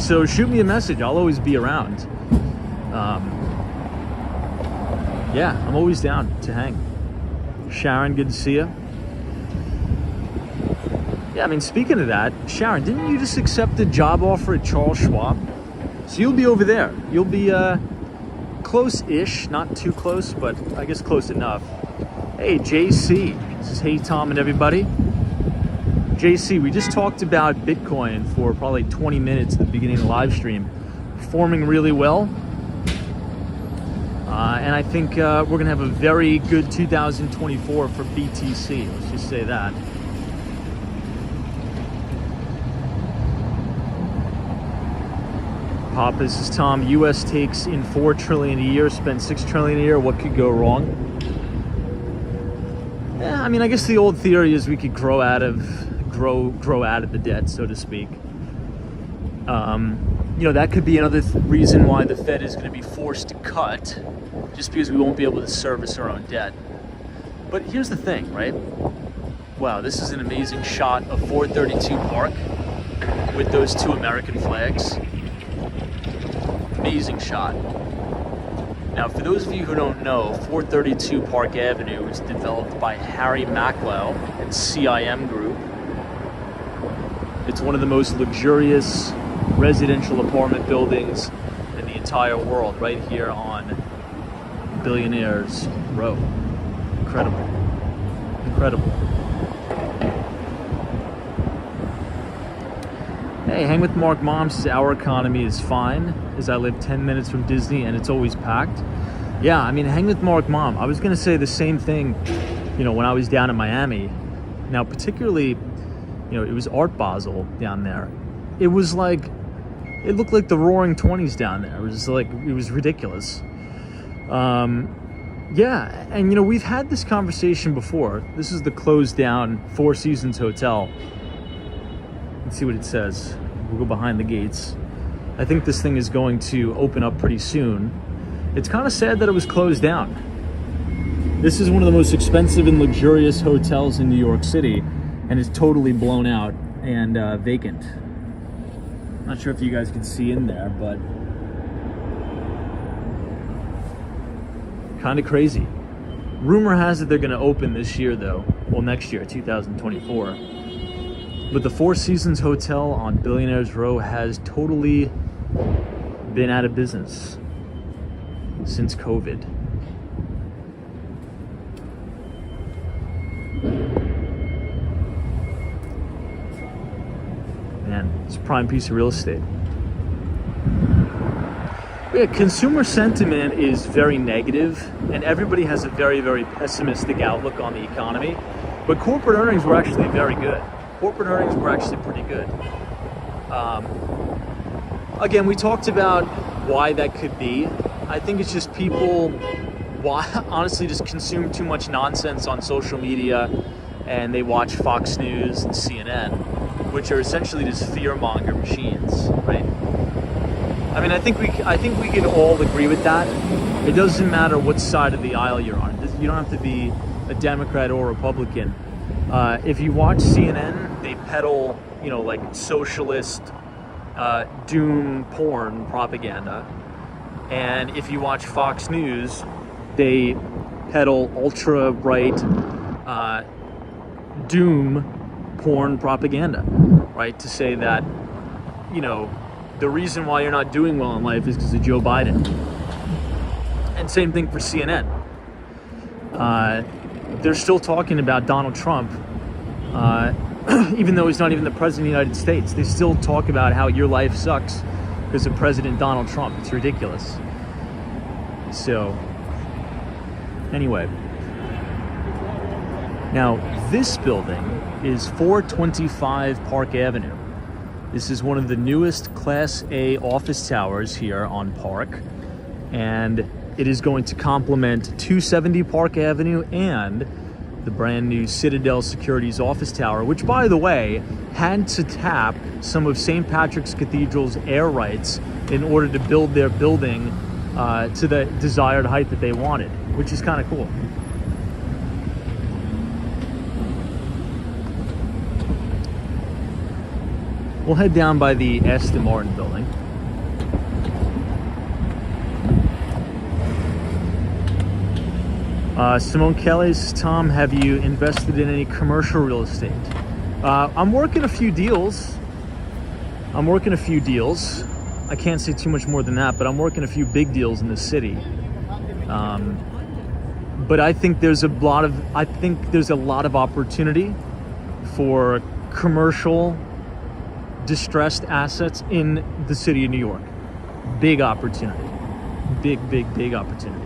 So shoot me a message. I'll always be around. Yeah, I'm always down to hang. Sharon, good to see you. Yeah, I mean, speaking of that, Sharon, didn't you just accept a job offer at Charles Schwab? So you'll be over there. You'll be close-ish, not too close, but I guess close enough. Hey, JC. This is Hey Tom and everybody. JC, we just talked about Bitcoin for probably 20 minutes at the beginning of the live stream. Performing really well. And I think we're going to have a very good 2024 for BTC. Let's just say that. Pop, this is Tom. U.S. takes in $4 trillion a year, spends $6 trillion a year. What could go wrong? Yeah, I mean, I guess the old theory is we could grow out of the debt, so to speak. That could be another reason why the Fed is going to be forced to cut, just because we won't be able to service our own debt. But here's the thing, right? Wow, this is an amazing shot of 432 Park with those two American flags. Amazing shot. Now, for those of you who don't know, 432 Park Avenue was developed by Harry Macklow and CIM Group. It's one of the most luxurious residential apartment buildings in the entire world, right here on Billionaires Row. Incredible. Incredible. Hey, Hang with Mark Mom says our economy is fine, as I live 10 minutes from Disney and it's always packed. Yeah, I mean, Hang with Mark Mom. I was going to say the same thing, when I was down in Miami. Now, particularly, it was Art Basel down there. It was like, it looked like the Roaring 20s down there. It was just like, it was ridiculous. Yeah, and we've had this conversation before. This is the closed down Four Seasons Hotel. Let's see what it says. We'll go behind the gates. I think this thing is going to open up pretty soon. It's kind of sad that it was closed down. This is one of the most expensive and luxurious hotels in New York City, and it's totally blown out and vacant. Not sure if you guys can see in there, but kind of crazy. Rumor has it they're going to open this year, though. Well, next year, 2024. But the Four Seasons Hotel on Billionaires Row has totally been out of business since COVID. Man, it's a prime piece of real estate. Yeah, consumer sentiment is very negative, and everybody has a very, very pessimistic outlook on the economy. But corporate earnings were actually very good. Corporate earnings were actually pretty good. Again, we talked about why that could be. I think it's just people honestly just consume too much nonsense on social media, and they watch Fox News and CNN, which are essentially just fear-monger machines, right? I mean, I think we can all agree with that. It doesn't matter what side of the aisle you're on. You don't have to be a Democrat or Republican. If you watch CNN, they peddle, like socialist doom porn propaganda. And if you watch Fox News, they peddle ultra-right doom porn propaganda, right? To say that, the reason why you're not doing well in life is because of Joe Biden. And same thing for CNN. They're still talking about Donald Trump, even though he's not even the president of the United States. They still talk about how your life sucks because of President Donald Trump. It's ridiculous. So, anyway. Now, this building is 425 Park Avenue. This is one of the newest Class A office towers here on Park, and it is going to complement 270 Park Avenue and the brand new Citadel Securities office tower, which, by the way, had to tap some of St. Patrick's Cathedral's air rights in order to build their building to the desired height that they wanted, which is kind of cool. We'll head down by the Aston Martin building. Simone Kelly says, Tom, have you invested in any commercial real estate? I'm working a few deals. I can't say too much more than that, but I'm working a few big deals in the city. But I think there's a lot of opportunity for commercial distressed assets in the city of New York. Big opportunity. Big opportunity.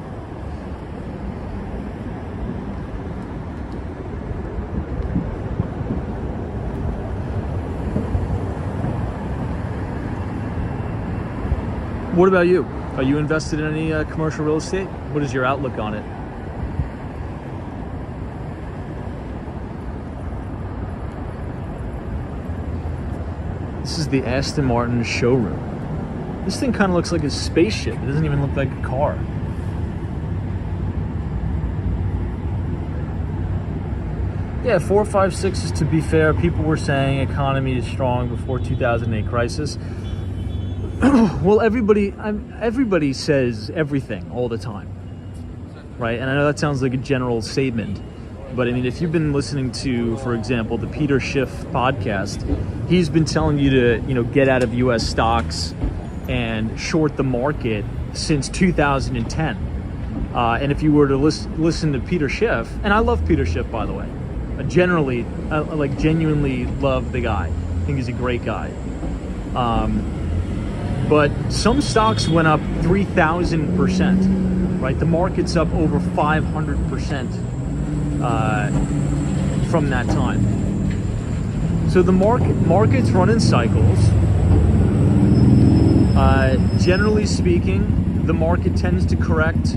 What about you? Are you invested in any commercial real estate? What is your outlook on it? This is the Aston Martin showroom. This thing kind of looks like a spaceship. It doesn't even look like a car. Yeah, 4, 5, 6 is, to be fair, people were saying economy is strong before 2008 crisis. Well, everybody says everything all the time, right? And I know that sounds like a general statement, but I mean, if you've been listening to, for example, the Peter Schiff podcast, he's been telling you to, get out of U.S. stocks and short the market since 2010. And if you were to listen to Peter Schiff, and I love Peter Schiff, by the way, I genuinely love the guy. I think he's a great guy. But some stocks went up 3,000%, right? The market's up over 500% from that time. So the markets run in cycles. Generally speaking, the market tends to correct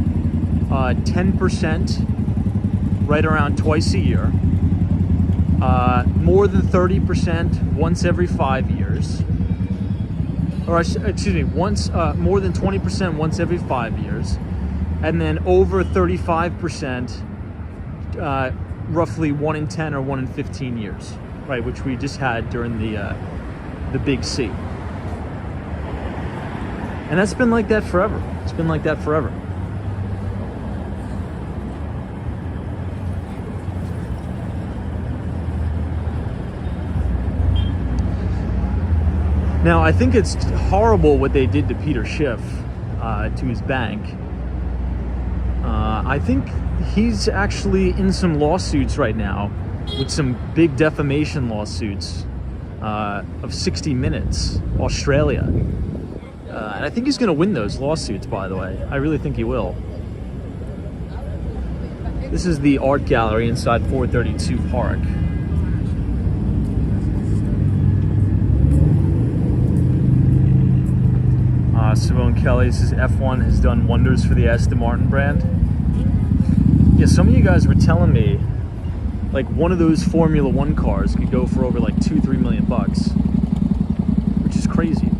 10% right around twice a year. More than 30% once every 5 years. Or excuse me, more than 20% once every 5 years, and then over 35%, roughly 1 in 10 or 1 in 15 years, right? Which we just had during the Big C, and that's been like that forever. It's been like that forever. Now, I think it's horrible what they did to Peter Schiff, to his bank. I think he's actually in some lawsuits right now with some big defamation lawsuits of 60 Minutes, Australia. And I think he's going to win those lawsuits, by the way. I really think he will. This is the art gallery inside 432 Park. Simone Kelly says F1 has done wonders for the Aston Martin brand. Yeah, some of you guys were telling me like one of those Formula One cars could go for over like $2-3 million bucks, which is crazy.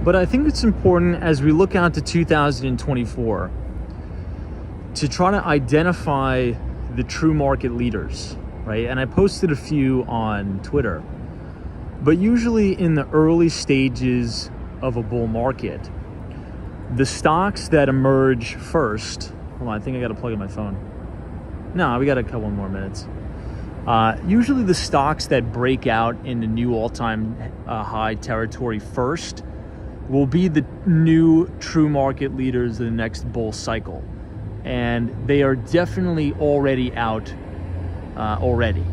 But I think it's important as we look out to 2024 to try to identify the true market leaders, right? And I posted a few on Twitter. But usually in the early stages of a bull market, the stocks that emerge first, hold on, I think I got to plug in my phone. No, we got a couple more minutes. Usually the stocks that break out into new all-time high territory first will be the new true market leaders of the next bull cycle. And they are definitely already out already.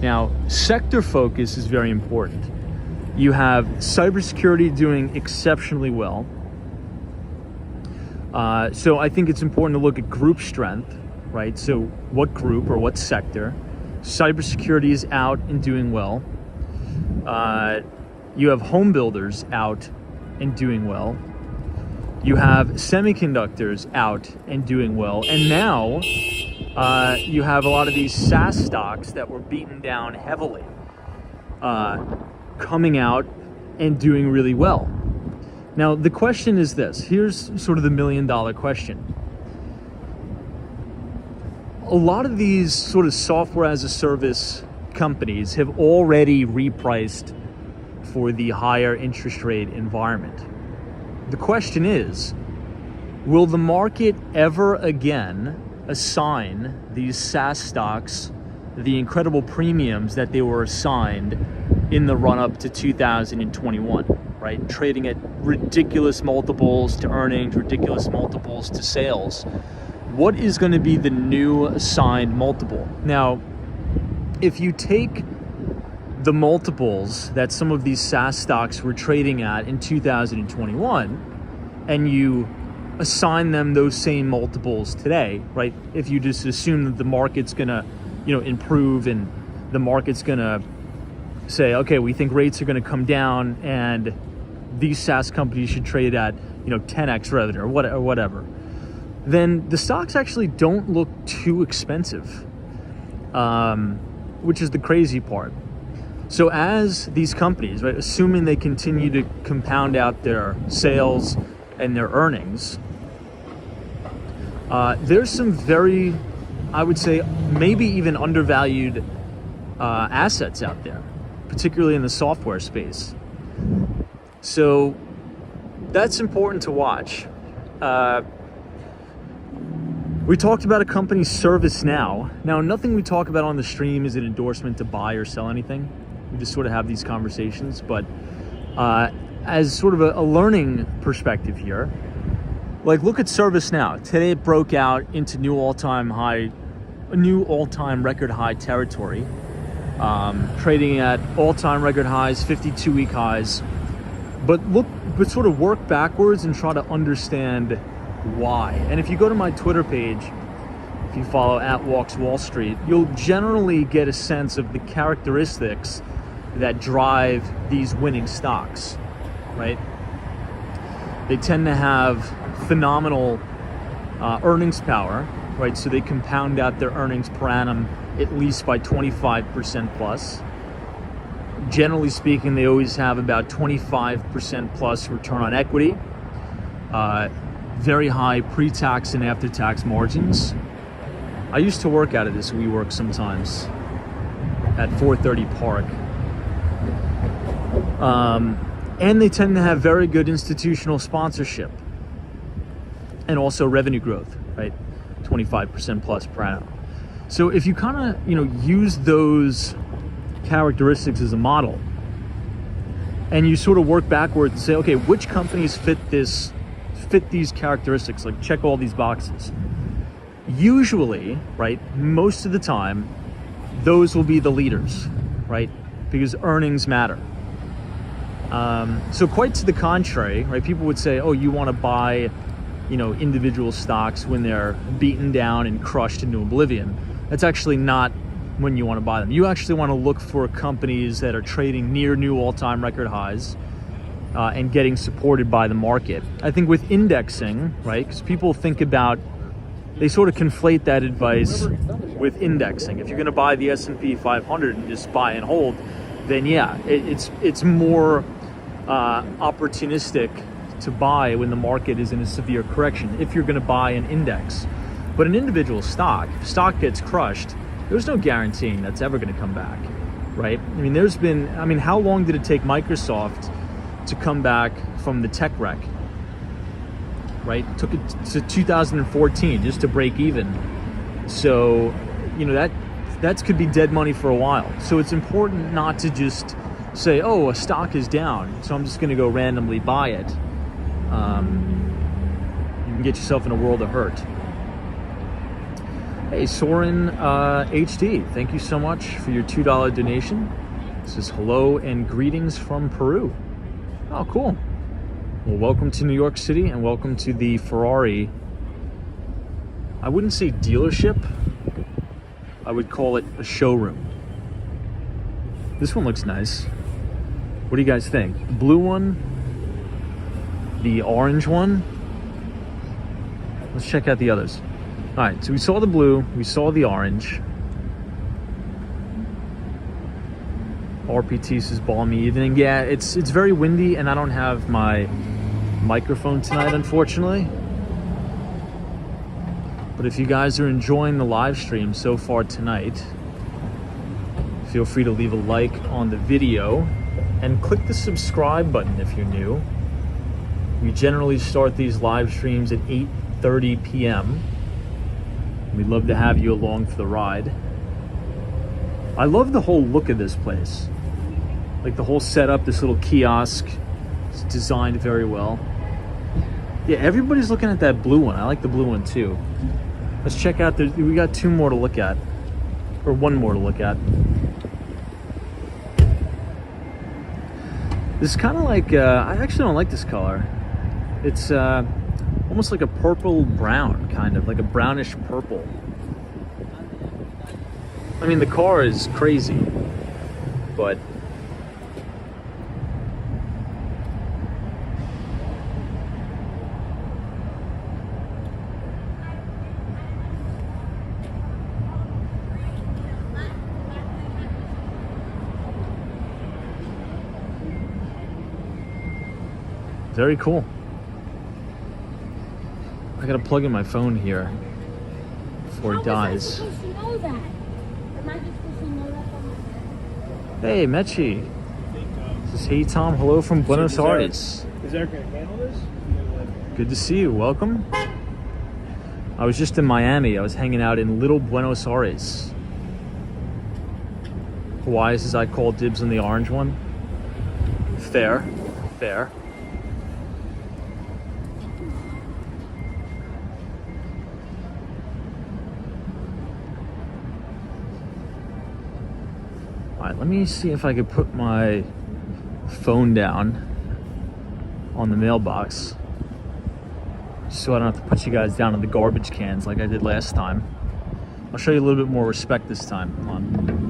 Now, sector focus is very important. You have cybersecurity doing exceptionally well. So I think it's important to look at group strength, right? So what group or what sector? Cybersecurity is out and doing well. You have home builders out and doing well. You have semiconductors out and doing well. And now you have a lot of these SaaS stocks that were beaten down heavily coming out and doing really well. Now, the question is this. Here's sort of the million-dollar question. A lot of these sort of software-as-a-service companies have already repriced for the higher interest rate environment. The question is, will the market ever again assign these SaaS stocks the incredible premiums that they were assigned in the run-up to 2021, right? Trading at ridiculous multiples to earnings, ridiculous multiples to sales. What is going to be the new assigned multiple? Now, if you take the multiples that some of these SaaS stocks were trading at in 2021 and you assign them those same multiples today, right? If you just assume that the market's going to, improve and the market's going to say, okay, we think rates are going to come down and these SaaS companies should trade at, 10x revenue or whatever, then the stocks actually don't look too expensive, which is the crazy part. So as these companies, right, assuming they continue to compound out their sales and their earnings, there's some very, I would say, maybe even undervalued assets out there, particularly in the software space. So that's important to watch. We talked about a company, ServiceNow. Now, nothing we talk about on the stream is an endorsement to buy or sell anything. We just sort of have these conversations. But as sort of a learning perspective here, like look at ServiceNow. Today it broke out into new all-time record high territory, trading at all-time record highs, 52-week highs. But sort of work backwards and try to understand why. And if you go to my Twitter page, if you follow @WalksWallStreet, you'll generally get a sense of the characteristics that drive these winning stocks, right? They tend to have phenomenal earnings power, right? So they compound out their earnings per annum at least by 25% plus. Generally speaking, they always have about 25% plus return on equity, very high pre-tax and after-tax margins. I used to work out of this WeWork sometimes at 430 Park. And they tend to have very good institutional sponsorship and also revenue growth, right? 25% plus per annum. So if you kind of, use those characteristics as a model and you sort of work backwards and say, okay, which companies fit these characteristics, like check all these boxes. Usually, right, most of the time, those will be the leaders, right? Because earnings matter. So quite to the contrary, right? People would say, oh, you want to buy, individual stocks when they're beaten down and crushed into oblivion. That's actually not when you want to buy them. You actually want to look for companies that are trading near new all-time record highs and getting supported by the market. I think with indexing, right, because people think about, they sort of conflate that advice with indexing. If you're going to buy the S&P 500 and just buy and hold, then yeah, it's more opportunistic to buy when the market is in a severe correction, if you're going to buy an index. But an individual stock, if stock gets crushed, there's no guaranteeing that's ever going to come back, right? I mean, how long did it take Microsoft to come back from the tech wreck, right? It took it to 2014 just to break even. So, that could be dead money for a while. So it's important not to just say, oh, a stock is down, so I'm just going to go randomly buy it. You can get yourself in a world of hurt. Hey, Soren HD, thank you so much for your $2 donation. This is hello and greetings from Peru. Oh, cool. Well, welcome to New York City and welcome to the Ferrari, I wouldn't say dealership, I would call it a showroom. This one looks nice. What do you guys think? The blue one? The orange one? Let's check out the others. All right, so we saw the blue, we saw the orange. RPT says balmy evening. Yeah, it's very windy and I don't have my microphone tonight, unfortunately. But if you guys are enjoying the live stream so far tonight, feel free to leave a like on the video and click the subscribe button if you're new. We generally start these live streams at 8:30 p.m. We'd love to have you along for the ride. I love the whole look of this place. Like the whole setup, this little kiosk. It's designed very well. Yeah, everybody's looking at that blue one. I like the blue one too. Let's check out, we got two more to look at. Or one more to look at. This is kind of like, I actually don't like this color. It's almost like a purple brown, kind of like a brownish purple. I mean, the car is crazy, but very cool. I gotta plug in my phone here before it dies. How was I supposed to know that? Am I just supposed to know that from my... Hey, Mechi. This is Hey Tom. Hello from Buenos Aires. Is Eric gonna handle this? Good to see you. Welcome. I was just in Miami. I was hanging out in Little Buenos Aires. Hawaii says I call dibs on the orange one. Fair. Fair. Alright, let me see if I could put my phone down on the mailbox so I don't have to put you guys down in the garbage cans like I did last time. I'll show you a little bit more respect this time. Come on.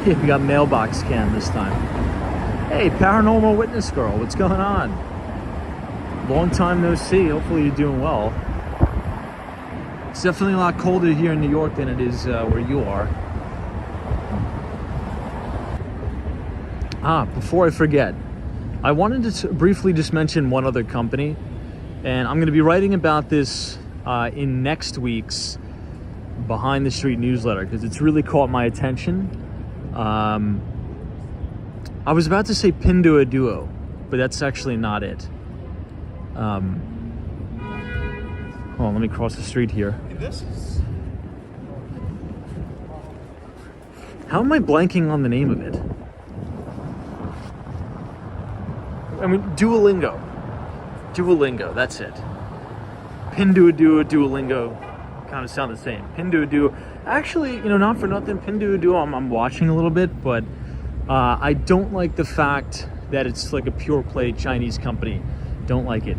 Yeah, we got mailbox cam this time. Hey, paranormal witness girl, what's going on? Long time no see. Hopefully you're doing well. It's definitely a lot colder here in New York than it is where you are. Before I forget, I wanted to briefly just mention one other company, and I'm going to be writing about this in next week's Behind the Street newsletter because it's really caught my attention. I was about to say Pinduoduo, but that's actually not it. Hold on, let me cross the street here. How am I blanking on the name of it? I mean, Duolingo. Duolingo, that's it. Pinduoduo, Duolingo kind of sound the same. Pinduoduo. Actually, not for nothing, Pinduoduo I'm watching a little bit, but I don't like the fact that it's like a pure play Chinese company. Don't like it.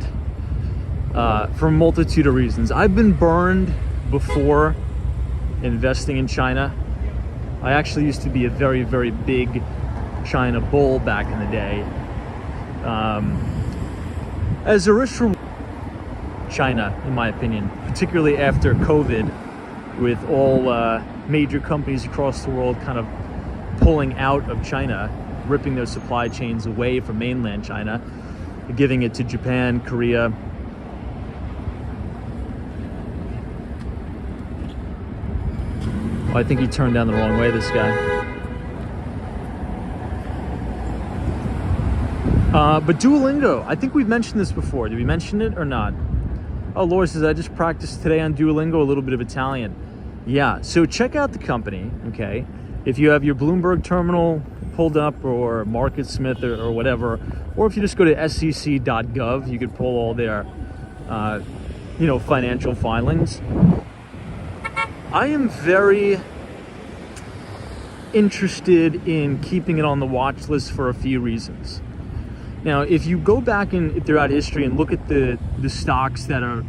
for a multitude of reasons. I've been burned before investing in China. I actually used to be a very, very big China bull back in the day. As a risk for China, in my opinion, particularly after COVID, with all major companies across the world kind of pulling out of China, ripping their supply chains away from mainland China, giving it to Japan, Korea. Oh, I think he turned down the wrong way, this guy. But Duolingo, I think we've mentioned this before. Did we mention it or not? Oh, Laura says, I just practiced today on Duolingo, a little bit of Italian. Yeah, so check out the company, okay? If you have your Bloomberg terminal pulled up, or MarketSmith or whatever, or if you just go to sec.gov, you could pull all their, financial filings. I am very interested in keeping it on the watch list for a few reasons. Now, if you go back throughout history and look at the stocks that are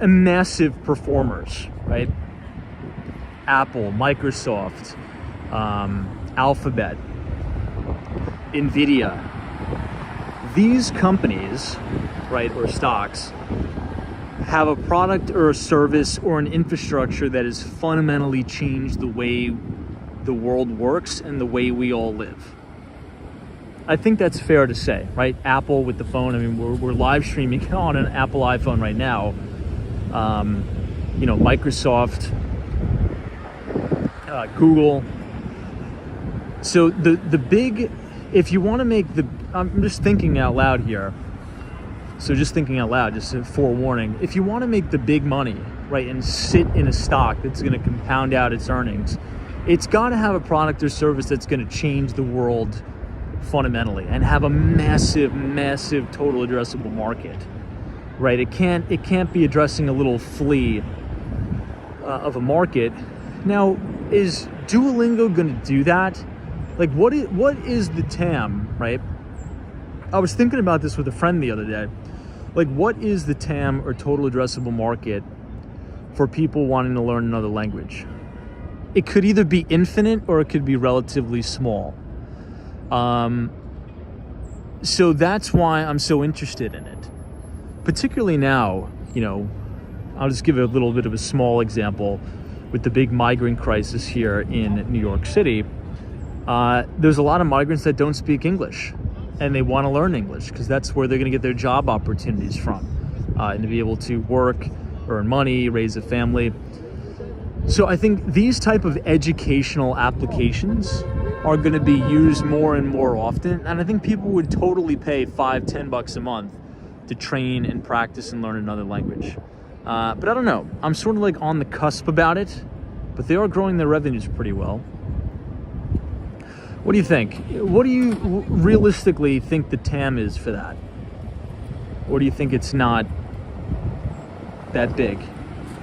massive performers, right? Apple, Microsoft, Alphabet, Nvidia. These companies, right, or stocks, have a product or a service or an infrastructure that has fundamentally changed the way the world works and the way we all live. I think that's fair to say, right? Apple with the phone. I mean, we're live streaming on an Apple iPhone right now. Microsoft, Google. So the big, if you want to make I'm just thinking out loud here. So just thinking out loud, just a forewarning. If you want to make the big money, right, and sit in a stock that's going to compound out its earnings, it's got to have a product or service that's going to change the world fundamentally and have a massive, massive total addressable market, right? It can't be addressing a little flea of a market. Now, is Duolingo going to do that? Like, what is the TAM, right? I was thinking about this with a friend the other day. Like, what is the TAM, or total addressable market, for people wanting to learn another language? It could either be infinite or it could be relatively small. So that's why I'm so interested in it. Particularly now, I'll just give a little bit of a small example with the big migrant crisis here in New York City. There's a lot of migrants that don't speak English, and they want to learn English because that's where they're going to get their job opportunities from, and to be able to work, earn money, raise a family. So I think these type of educational applications are going to be used more and more often, and I think people would totally pay $5-10 a month to train and practice and learn another language. But I don't know. I'm sort of like on the cusp about it, but they are growing their revenues pretty well. What do you think? What do you realistically think the TAM is for that? Or do you think it's not that big?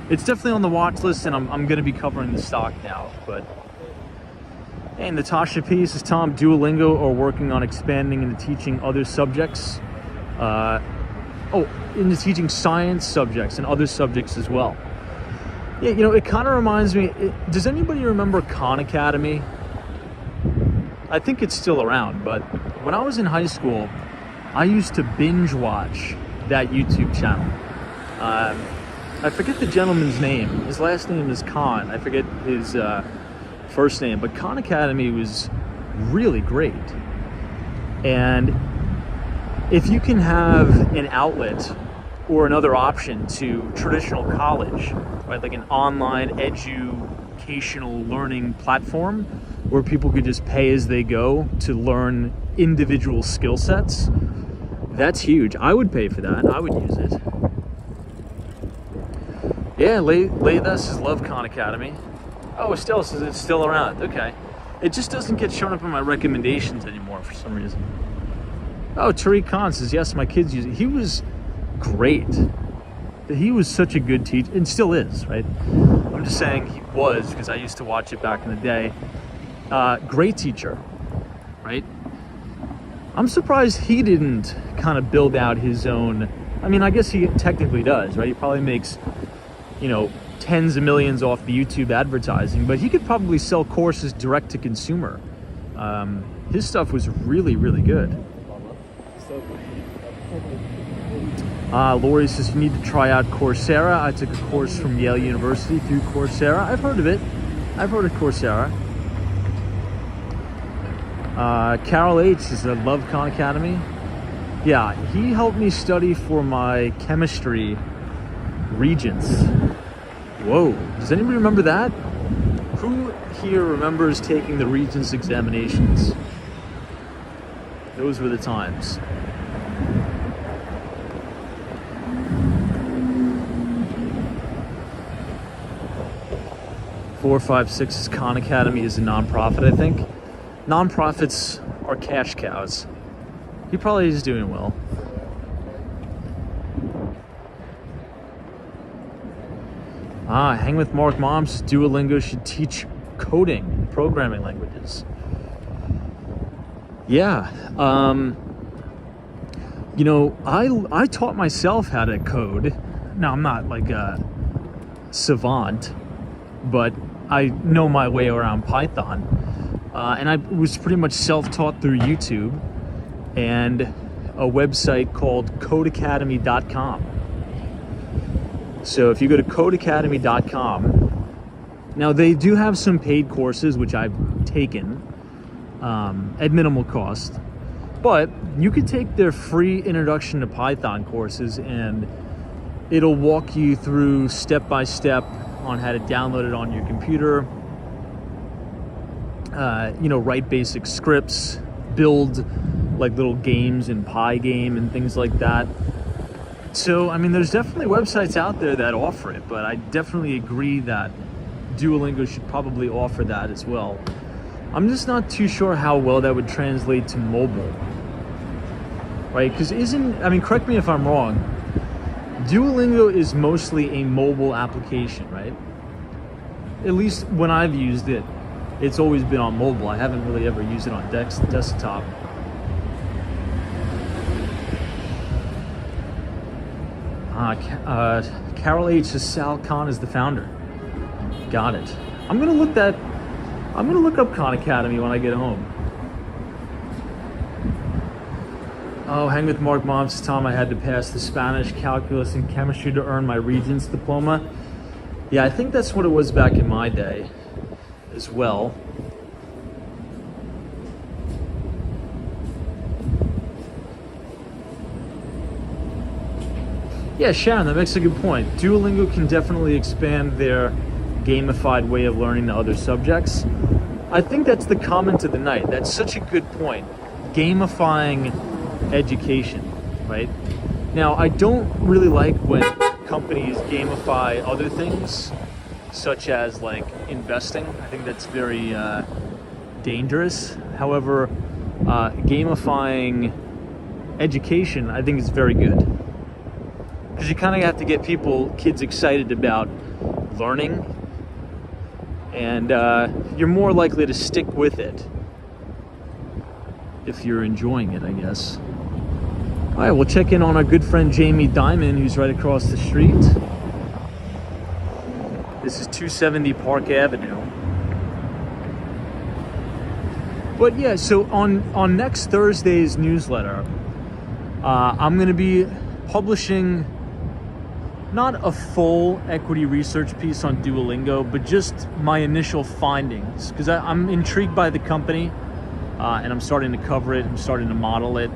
It's definitely on the watch list, and I'm going to be covering the stock now. But hey, Natasha P says, Tom, Duolingo are working on expanding into teaching other subjects. Into teaching science subjects and other subjects as well. Yeah, it kind of reminds me. Does anybody remember Khan Academy? I think it's still around, but when I was in high school, I used to binge watch that YouTube channel. I forget the gentleman's name. His last name is Khan. I forget his first name, but Khan Academy was really great. And if you can have an outlet or another option to traditional college, right, like an online educational learning platform where people could just pay as they go to learn individual skill sets, that's huge. I would pay for that. I would use it. Yeah, Laytha says, love Khan Academy. Oh, Estelle says it's still around. Okay. It just doesn't get shown up in my recommendations anymore for some reason. Oh, Tariq Khan says, yes, my kids use it. He was great. He was such a good teacher, and still is, right? I'm just saying he was, because I used to watch it back in the day. Great teacher, right? I'm surprised he didn't kind of build out his own I mean, I guess he technically does, right? He probably makes, you know, tens of millions off the YouTube advertising, but he could probably sell courses direct to consumer. His stuff was really, really good. Lori says you need to try out Coursera. I took a course from Yale University through Coursera. I've heard of it. I've heard of Coursera. Carol H says I love Khan Academy. Yeah, he helped me study for my chemistry regents. Whoa, does anybody remember that? Who here remembers taking the regents examinations? Those were the times. Four, five, six. Khan Academy is a nonprofit, I think. Nonprofits are cash cows. He probably is doing well. Hang with Mark Moms. Duolingo should teach coding, programming languages. Yeah. You know, I taught myself how to code. Now, I'm not like a savant, but I know my way around Python. And I was pretty much self-taught through YouTube and a website called codeacademy.com. So if you go to codeacademy.com, now they do have some paid courses, which I've taken at minimal cost, but you could take their free introduction to Python courses and it'll walk you through step by step on how to download it on your computer, you know, write basic scripts, build like little games in Pygame and things like that. So, I mean, there's definitely websites out there that offer it, but I definitely agree that Duolingo should probably offer that as well. I'm just not too sure how well that would translate to mobile, right? Because I mean, correct me if I'm wrong, Duolingo is mostly a mobile application, right? At least when I've used it, it's always been on mobile. I haven't really ever used it on desktop. Carol H says Sal Khan is the founder. Got it. I'm gonna look up Khan Academy when I get home. Oh, hang with Mark Mom says Tom, I had to pass the Spanish, calculus, and chemistry to earn my Regents diploma. Yeah, I think that's what it was back in my day as well. Yeah, Sharon, that makes a good point. Duolingo can definitely expand their gamified way of learning to other subjects. I think that's the comment of the night. That's such a good point. Gamifying education, right? Now, I don't really like when companies gamify other things, such as like investing. I think that's very dangerous. However, gamifying education, I think is very good. Because you kind of have to get kids excited about learning, and you're more likely to stick with it if you're enjoying it, I guess. All right, we'll check in on our good friend Jamie Dimon, who's right across the street. This is 270 Park Avenue. But yeah, so on next Thursday's newsletter, I'm going to be publishing not a full equity research piece on Duolingo, but just my initial findings, because I'm intrigued by the company and I'm starting to cover it, I'm starting to model it,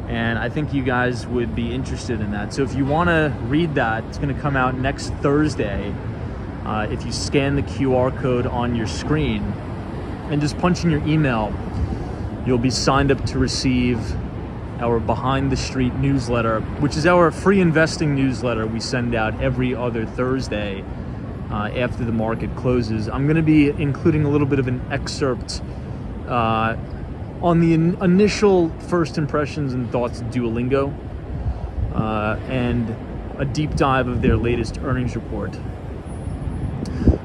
and I think you guys would be interested in that. So if you want to read that, it's going to come out next Thursday. If you scan the QR code on your screen and just punch in your email, you'll be signed up to receive our Behind the Street newsletter, which is our free investing newsletter we send out every other Thursday after the market closes. I'm going to be including a little bit of an excerpt on the initial first impressions and thoughts of Duolingo and a deep dive of their latest earnings report.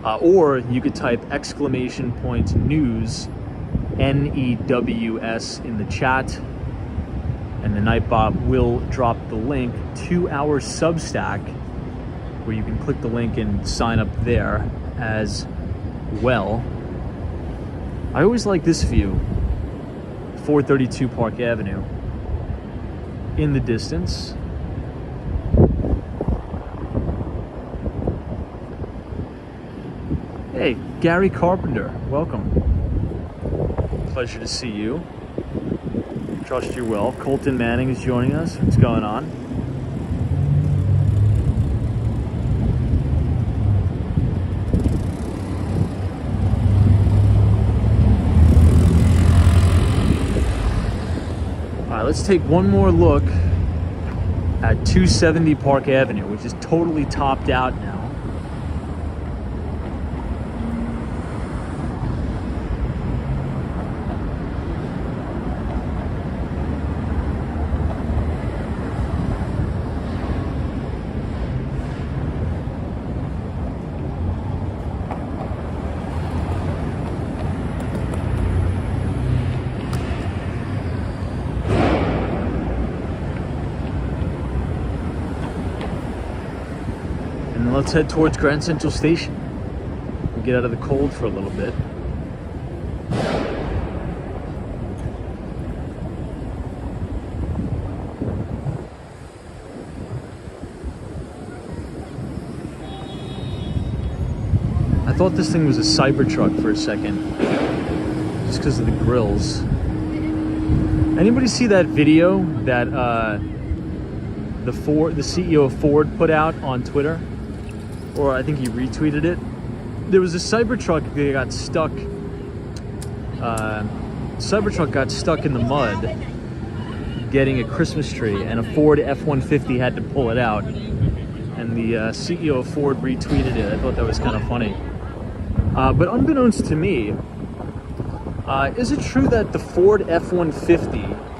Or you could type !news, NEWS in the chat, And the Nightbot will drop the link to our Substack, where you can click the link and sign up there as well. I always like this view, 432 Park Avenue in the distance. Hey, Gary Carpenter, welcome. Pleasure to see you. Trust you're well. Colton Manning is joining us. What's going on? All right, let's take one more look at 270 Park Avenue, which is totally topped out now. Let's head towards Grand Central Station and get out of the cold for a little bit. I thought this thing was a Cybertruck for a second, just because of the grills. Anybody see that video that the CEO of Ford put out on Twitter? Or I think he retweeted it. There was a Cybertruck that got stuck. Cybertruck got stuck in the mud getting a Christmas tree, and a Ford F-150 had to pull it out. And the CEO of Ford retweeted it. I thought that was kind of funny. But unbeknownst to me, is it true that the Ford F-150,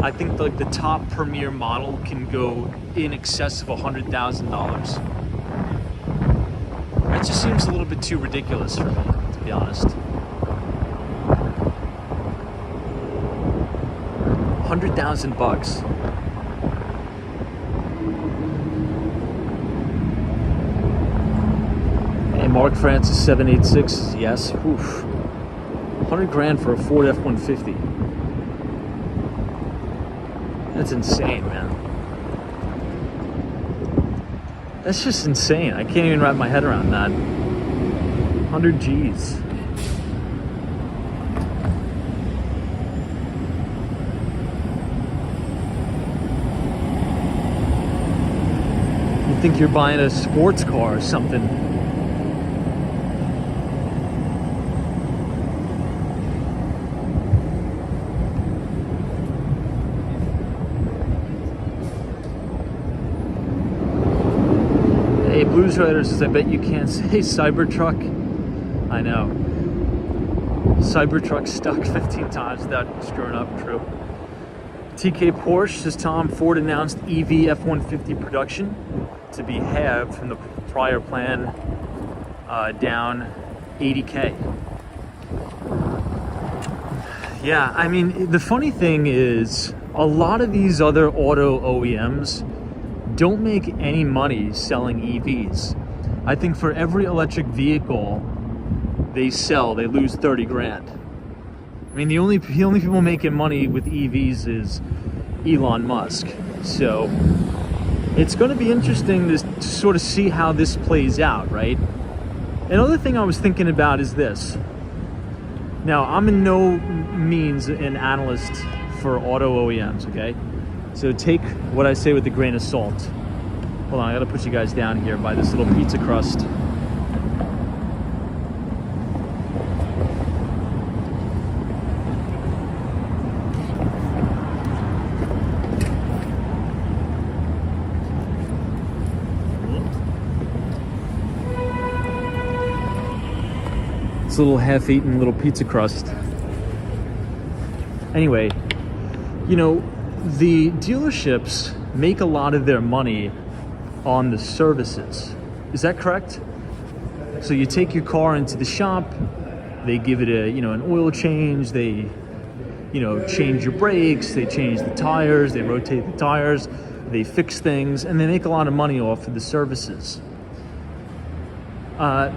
I think like the top premier model can go in excess of $100,000. That just seems a little bit too ridiculous for me, to be honest. $100,000. Hey, Mark Francis 786, yes. Oof. 100 grand for a Ford F-150. That's insane, man. That's just insane. I can't even wrap my head around that. 100 G's. You think you're buying a sports car or something. Blues Rider says, I bet you can't say Cybertruck. I know. Cybertruck stuck 15 times without screwing up. True. TK Porsche says, Tom, Ford announced EV F-150 production to be halved from the prior plan, down 80K. Yeah, I mean, the funny thing is, a lot of these other auto OEMs don't make any money selling EVs. I think for every electric vehicle they sell, they lose 30 grand. I mean, the only people making money with EVs is Elon Musk. So it's going to be interesting to sort of see how this plays out, right? Another thing I was thinking about is this. Now, I'm in no means an analyst for auto OEMs, okay? So take what I say with a grain of salt. Hold on, I gotta put you guys down here by this little pizza crust. It's a little half-eaten little pizza crust. Anyway, you know, the dealerships make a lot of their money on the services. Is that correct? So you take your car into the shop, they give it a, an oil change, they change your brakes, they change the tires, they rotate the tires, they fix things, and they make a lot of money off of the services.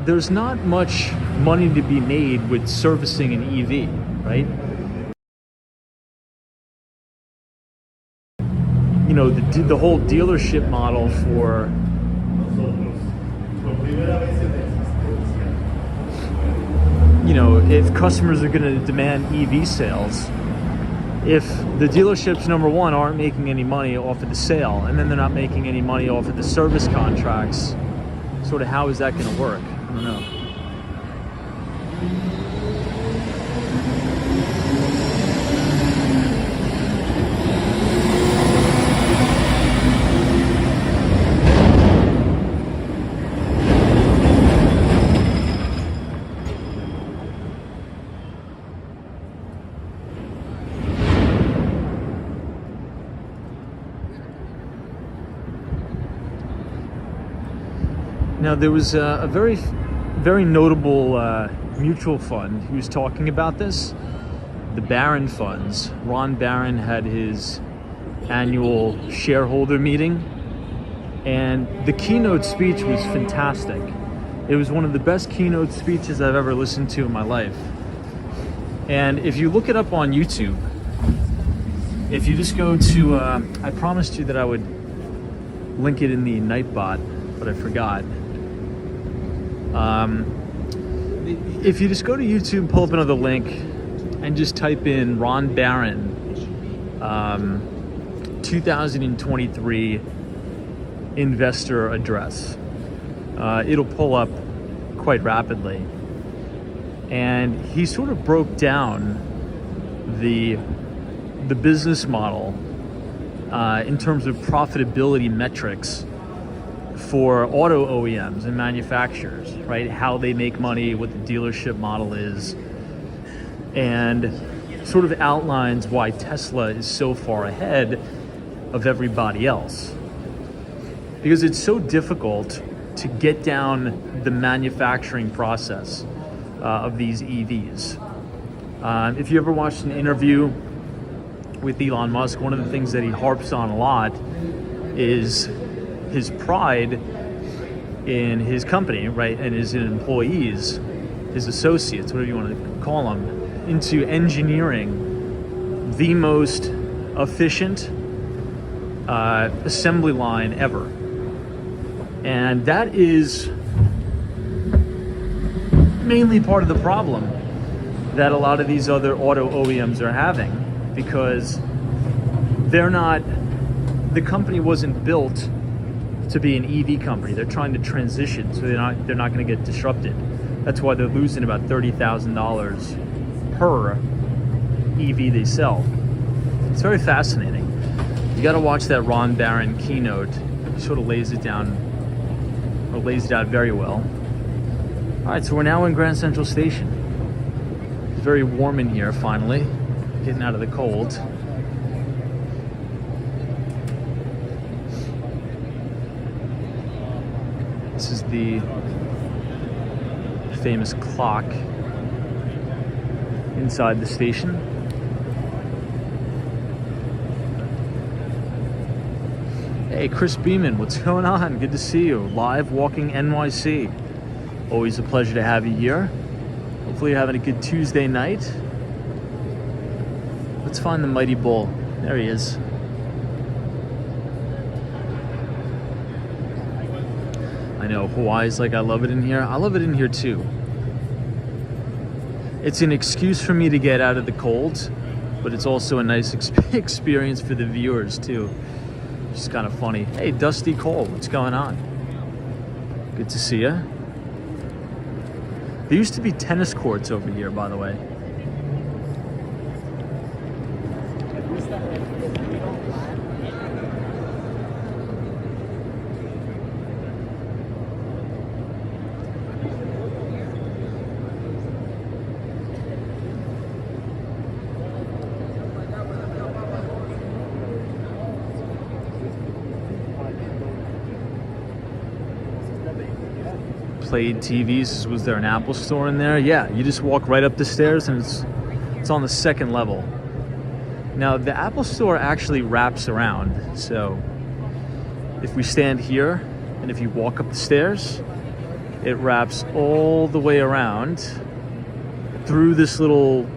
There's not much money to be made with servicing an EV, right? The whole dealership model for if customers are going to demand EV sales, if the dealerships, number one, aren't making any money off of the sale, and then they're not making any money off of the service contracts, sort of how is that going to work? I don't know. Now, there was a very, very notable mutual fund who was talking about this, the Barron funds. Ron Barron had his annual shareholder meeting, and the keynote speech was fantastic. It was one of the best keynote speeches I've ever listened to in my life. And if you look it up on YouTube, if you just go to, I promised you that I would link it in the Nightbot, but I forgot. If you just go to YouTube, pull up another link, and just type in Ron Barron 2023 investor address, it'll pull up quite rapidly. And he sort of broke down the business model in terms of profitability metrics for auto OEMs and manufacturers, right? How they make money, what the dealership model is, and sort of outlines why Tesla is so far ahead of everybody else. Because it's so difficult to get down the manufacturing process of these EVs. If you ever watched an interview with Elon Musk, one of the things that he harps on a lot is his pride in his company, right, and his employees, his associates, whatever you want to call them, into engineering the most efficient assembly line ever. And that is mainly part of the problem that a lot of these other auto OEMs are having, because the company wasn't built to be an EV company. They're trying to transition, so they're not going to get disrupted. That's why they're losing about $30,000 per EV they sell. It's very fascinating. You got to watch that Ron Barron keynote. He sort of lays it out very well. All right, so we're now in Grand Central Station. It's very warm in here, finally, getting out of the cold. This is the famous clock inside the station. Hey, Chris Beeman, what's going on? Good to see you. Live Walking NYC. Always a pleasure to have you here. Hopefully you're having a good Tuesday night. Let's find the Mighty Bull. There he is. I know, Hawaii's like, I love it in here. I love it in here too. It's an excuse for me to get out of the cold, but it's also a nice experience for the viewers too. It's kind of funny. Hey, Dusty Cole, what's going on? Good to see you. There used to be tennis courts over here, by the way. Played TVs. Was there an Apple store in there? Yeah, you just walk right up the stairs and it's on the second level. Now, the Apple Store actually wraps around. So if we stand here and if you walk up the stairs, it wraps all the way around through this little,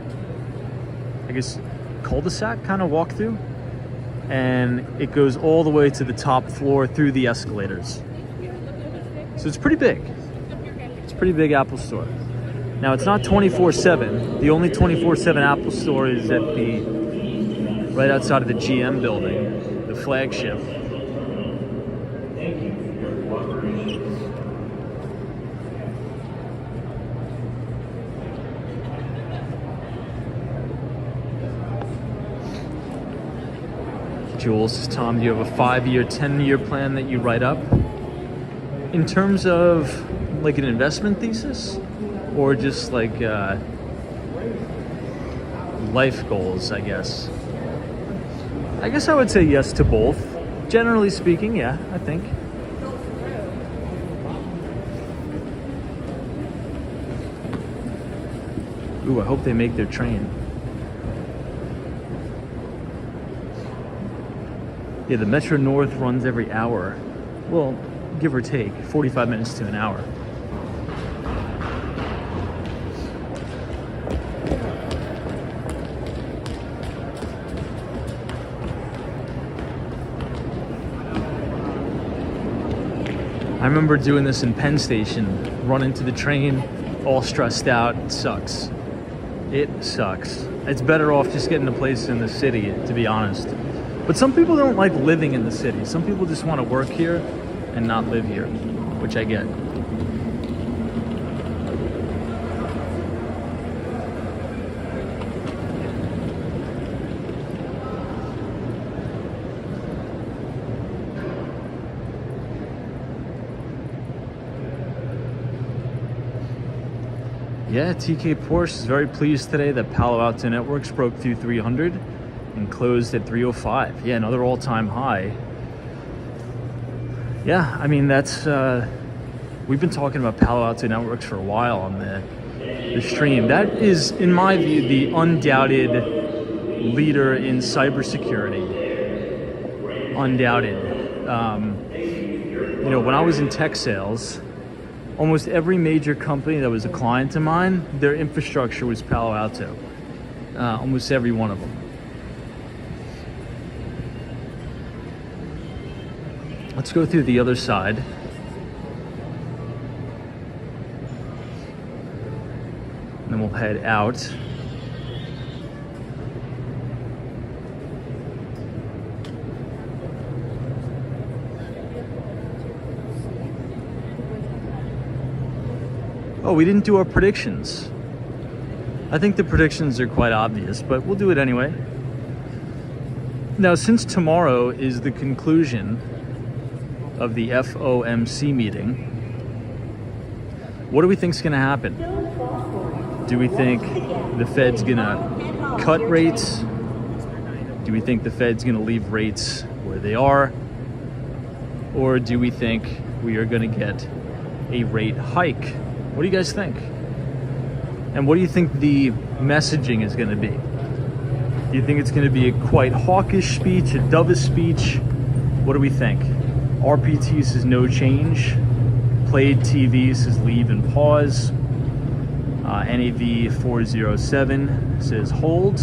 I guess, cul-de-sac kind of walk through. And it goes all the way to the top floor through the escalators. So it's pretty big. It's a pretty big Apple Store. Now, it's not 24/7. The only 24/7 Apple Store is at right outside of the GM building, the flagship. Jules, Tom, do you have a 5-year, 10-year plan that you write up? In terms of like an investment thesis? Or just like life goals, I guess? I guess I would say yes to both. Generally speaking, yeah, I think. Ooh, I hope they make their train. Yeah, the Metro North runs every hour. Well, give or take, 45 minutes to an hour. I remember doing this in Penn Station, run into the train, all stressed out. It sucks. It sucks. It's better off just getting a place in the city, to be honest. But some people don't like living in the city. Some people just want to work here and not live here, which I get. Yeah, TK Porsche is very pleased today that Palo Alto Networks broke through 300 and closed at 305. Yeah, another all-time high. Yeah, I mean, that's we've been talking about Palo Alto Networks for a while on the stream. That is, in my view, the undoubted leader in cybersecurity. Undoubted. You know, when I was in tech sales, almost every major company that was a client of mine, their infrastructure was Palo Alto. Almost every one of them. Let's go through the other side. And then we'll head out. Oh, we didn't do our predictions. I think the predictions are quite obvious, but we'll do it anyway. Now, since tomorrow is the conclusion of the FOMC meeting, what do we think is going to happen? Do we think the Fed's going to cut rates? Do we think the Fed's going to leave rates where they are? Or do we think we are going to get a rate hike? What do you guys think? And what do you think the messaging is going to be? Do you think it's going to be a quite hawkish speech, a dovish speech? What do we think? RPT says no change. Played TV says leave and pause. NAV 407 says hold.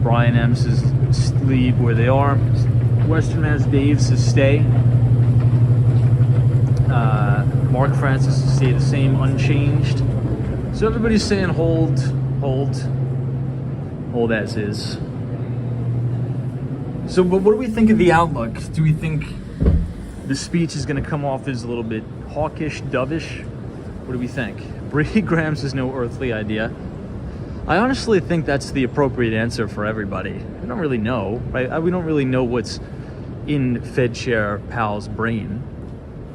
Brian M says leave where they are. Western Mass Dave says stay. Mark Francis says stay the same, unchanged. So everybody's saying hold, hold, hold as is. So, but what do we think of the outlook? Do we think the speech is going to come off as a little bit hawkish, dovish? What do we think? Brady Graham says no earthly idea. I honestly think that's the appropriate answer for everybody. We don't really know, right? We don't really know what's in Fed Chair Powell's brain.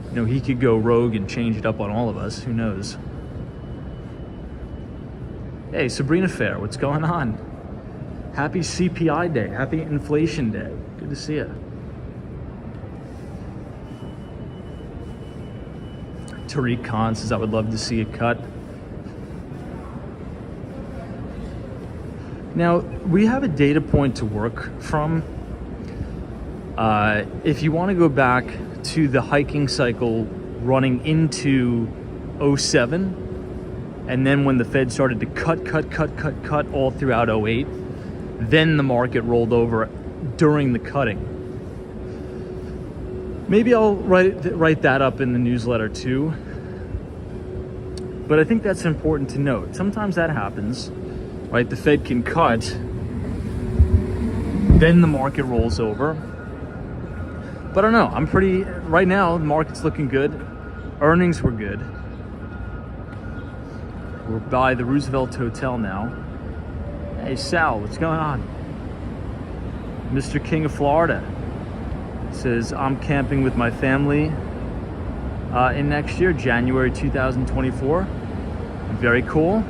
You know, he could go rogue and change it up on all of us. Who knows? Hey, Sabrina Fair, what's going on? Happy CPI day. Happy inflation day. Good to see you. Tariq Khan says, I would love to see it cut. Now, we have a data point to work from. If you want to go back to the hiking cycle running into '07, and then when the Fed started to cut all throughout '08, then the market rolled over during the cutting. Maybe I'll write that up in the newsletter too. But I think that's important to note. Sometimes that happens, right? The Fed can cut, then the market rolls over. But I don't know, right now, the market's looking good. Earnings were good. We're by the Roosevelt Hotel now. Hey, Sal, what's going on? Mr. King of Florida says, I'm camping with my family in next year, January 2024. Very cool.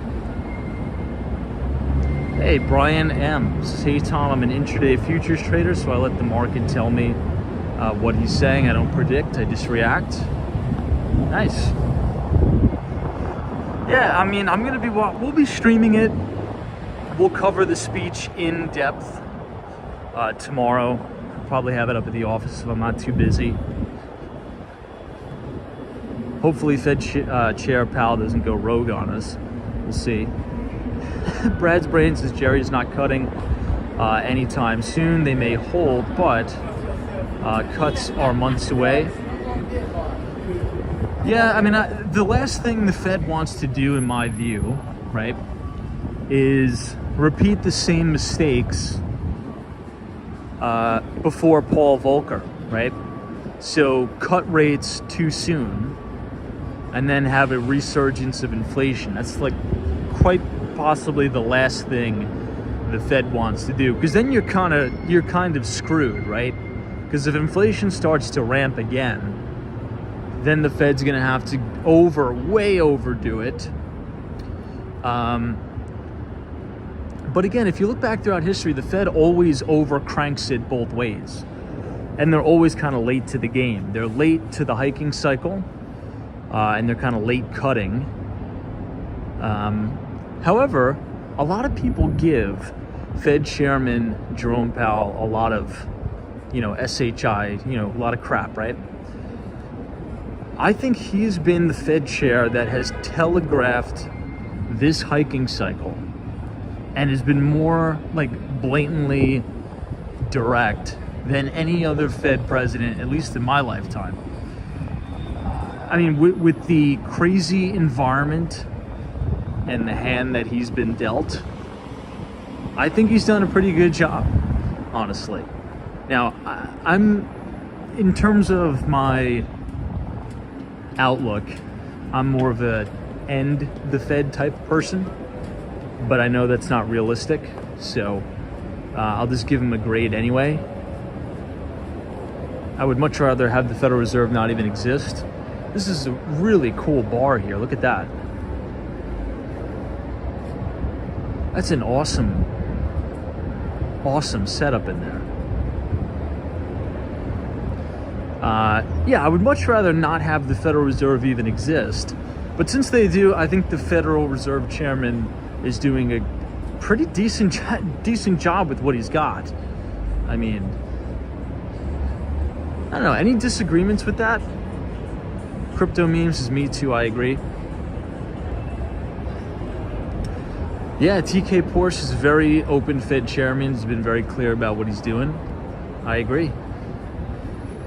Hey, Brian M. says, hey, Tom, I'm an intraday futures trader, so I let the market tell me what he's saying. I don't predict, I just react. Nice. Yeah, I mean, we'll be streaming it. We'll cover the speech in depth tomorrow. I'll probably have it up at the office if I'm not too busy. Hopefully Fed Chair Powell doesn't go rogue on us. We'll see. Brad's brain says Jerry's not cutting anytime soon. They may hold, but cuts are months away. Yeah, I mean, the last thing the Fed wants to do, in my view, right, is repeat the same mistakes before Paul Volcker, right? So cut rates too soon and then have a resurgence of inflation. That's like quite possibly the last thing the Fed wants to do, because then you're kind of screwed, right? Because if inflation starts to ramp again, then the Fed's going to have to way overdo it. But again, if you look back throughout history, the Fed always over cranks it both ways. And they're always kind of late to the game. They're late to the hiking cycle, and they're kind of late cutting. However, a lot of people give Fed Chairman Jerome Powell a lot of, SHI, a lot of crap, right? I think he's been the Fed chair that has telegraphed this hiking cycle and has been more blatantly direct than any other Fed president, at least in my lifetime. I mean, with the crazy environment and the hand that he's been dealt, I think he's done a pretty good job, honestly. Now, I'm, in terms of my outlook, I'm more of a end the Fed type of person, but I know that's not realistic, so I'll just give him a grade anyway. I would much rather have the Federal Reserve not even exist. This is a really cool bar here. Look at that. That's an awesome setup in there. Yeah, I would much rather not have the Federal Reserve even exist. But since they do, I think the Federal Reserve Chairman is doing a pretty decent job with what he's got. I mean, I don't know. Any disagreements with that? Crypto memes is me too, I agree. Yeah, TK Porsche is a very open Fed chairman. He's been very clear about what he's doing. I agree.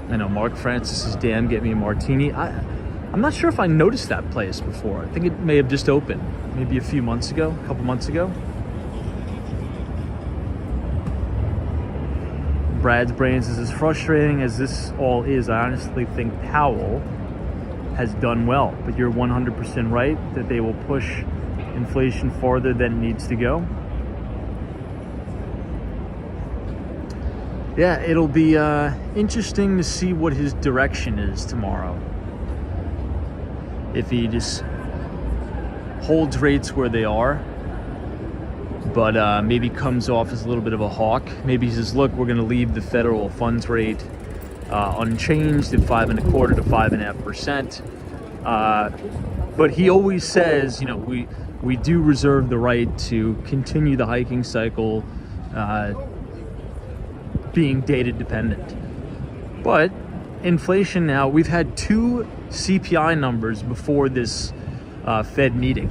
I know Mark Francis is damn get me a martini. I'm not sure if I noticed that place before. I think it may have just opened maybe a couple months ago. Brad's brains is as frustrating as this all is. I honestly think Powell has done well, but you're 100% right that they will push inflation farther than it needs to go. Yeah, it'll be interesting to see what his direction is tomorrow. If he just holds rates where they are, but maybe comes off as a little bit of a hawk. Maybe he says, look, we're going to leave the federal funds rate unchanged at 5.25% to 5.5%. But he always says, we do reserve the right to continue the hiking cycle, being data dependent. But inflation now, we've had 2 CPI numbers before this Fed meeting.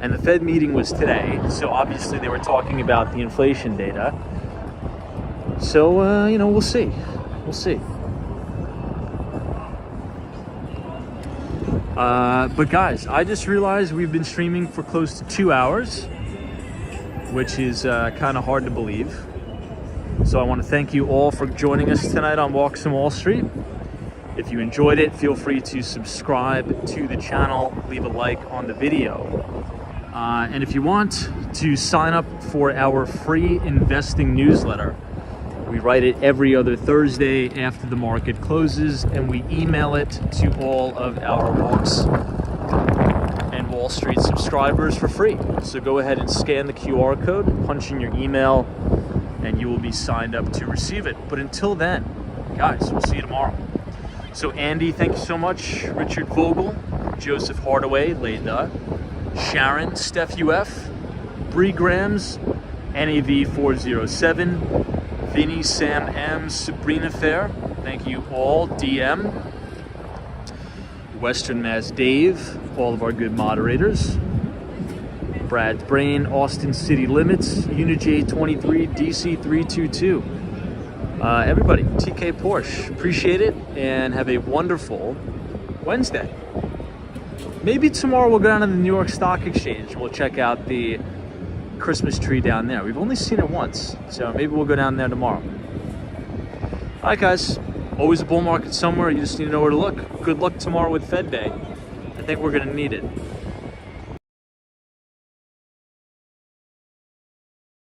And the Fed meeting was today, so obviously they were talking about the inflation data. So, we'll see. We'll see. But guys, I just realized we've been streaming for close to 2 hours, which is kind of hard to believe. So I want to thank you all for joining us tonight on Walks on Wall Street. If you enjoyed it, feel free to subscribe to the channel, leave a like on the video. And if you want to sign up for our free investing newsletter, we write it every other Thursday after the market closes, and we email it to all of our Walks and Wall Street subscribers for free. So go ahead and scan the QR code, punch in your email, and you will be signed up to receive it. But until then, guys, we'll see you tomorrow. So Andy, thank you so much. Richard Vogel, Joseph Hardaway, Leda, Sharon, Steph UF, Bree Grams, NAV 407, Vinny, Sam M, Sabrina Fair, thank you all, DM, Western Mass Dave, all of our good moderators, Brad Brain, Austin City Limits, Unij 23, DC 322. Everybody, TK Porsche, appreciate it, and have a wonderful Wednesday. Maybe tomorrow we'll go down to the New York Stock Exchange. We'll check out the Christmas tree down there. We've only seen it once, so maybe we'll go down there tomorrow. All right, guys, always a bull market somewhere. You just need to know where to look. Good luck tomorrow with Fed Day. I think we're going to need it.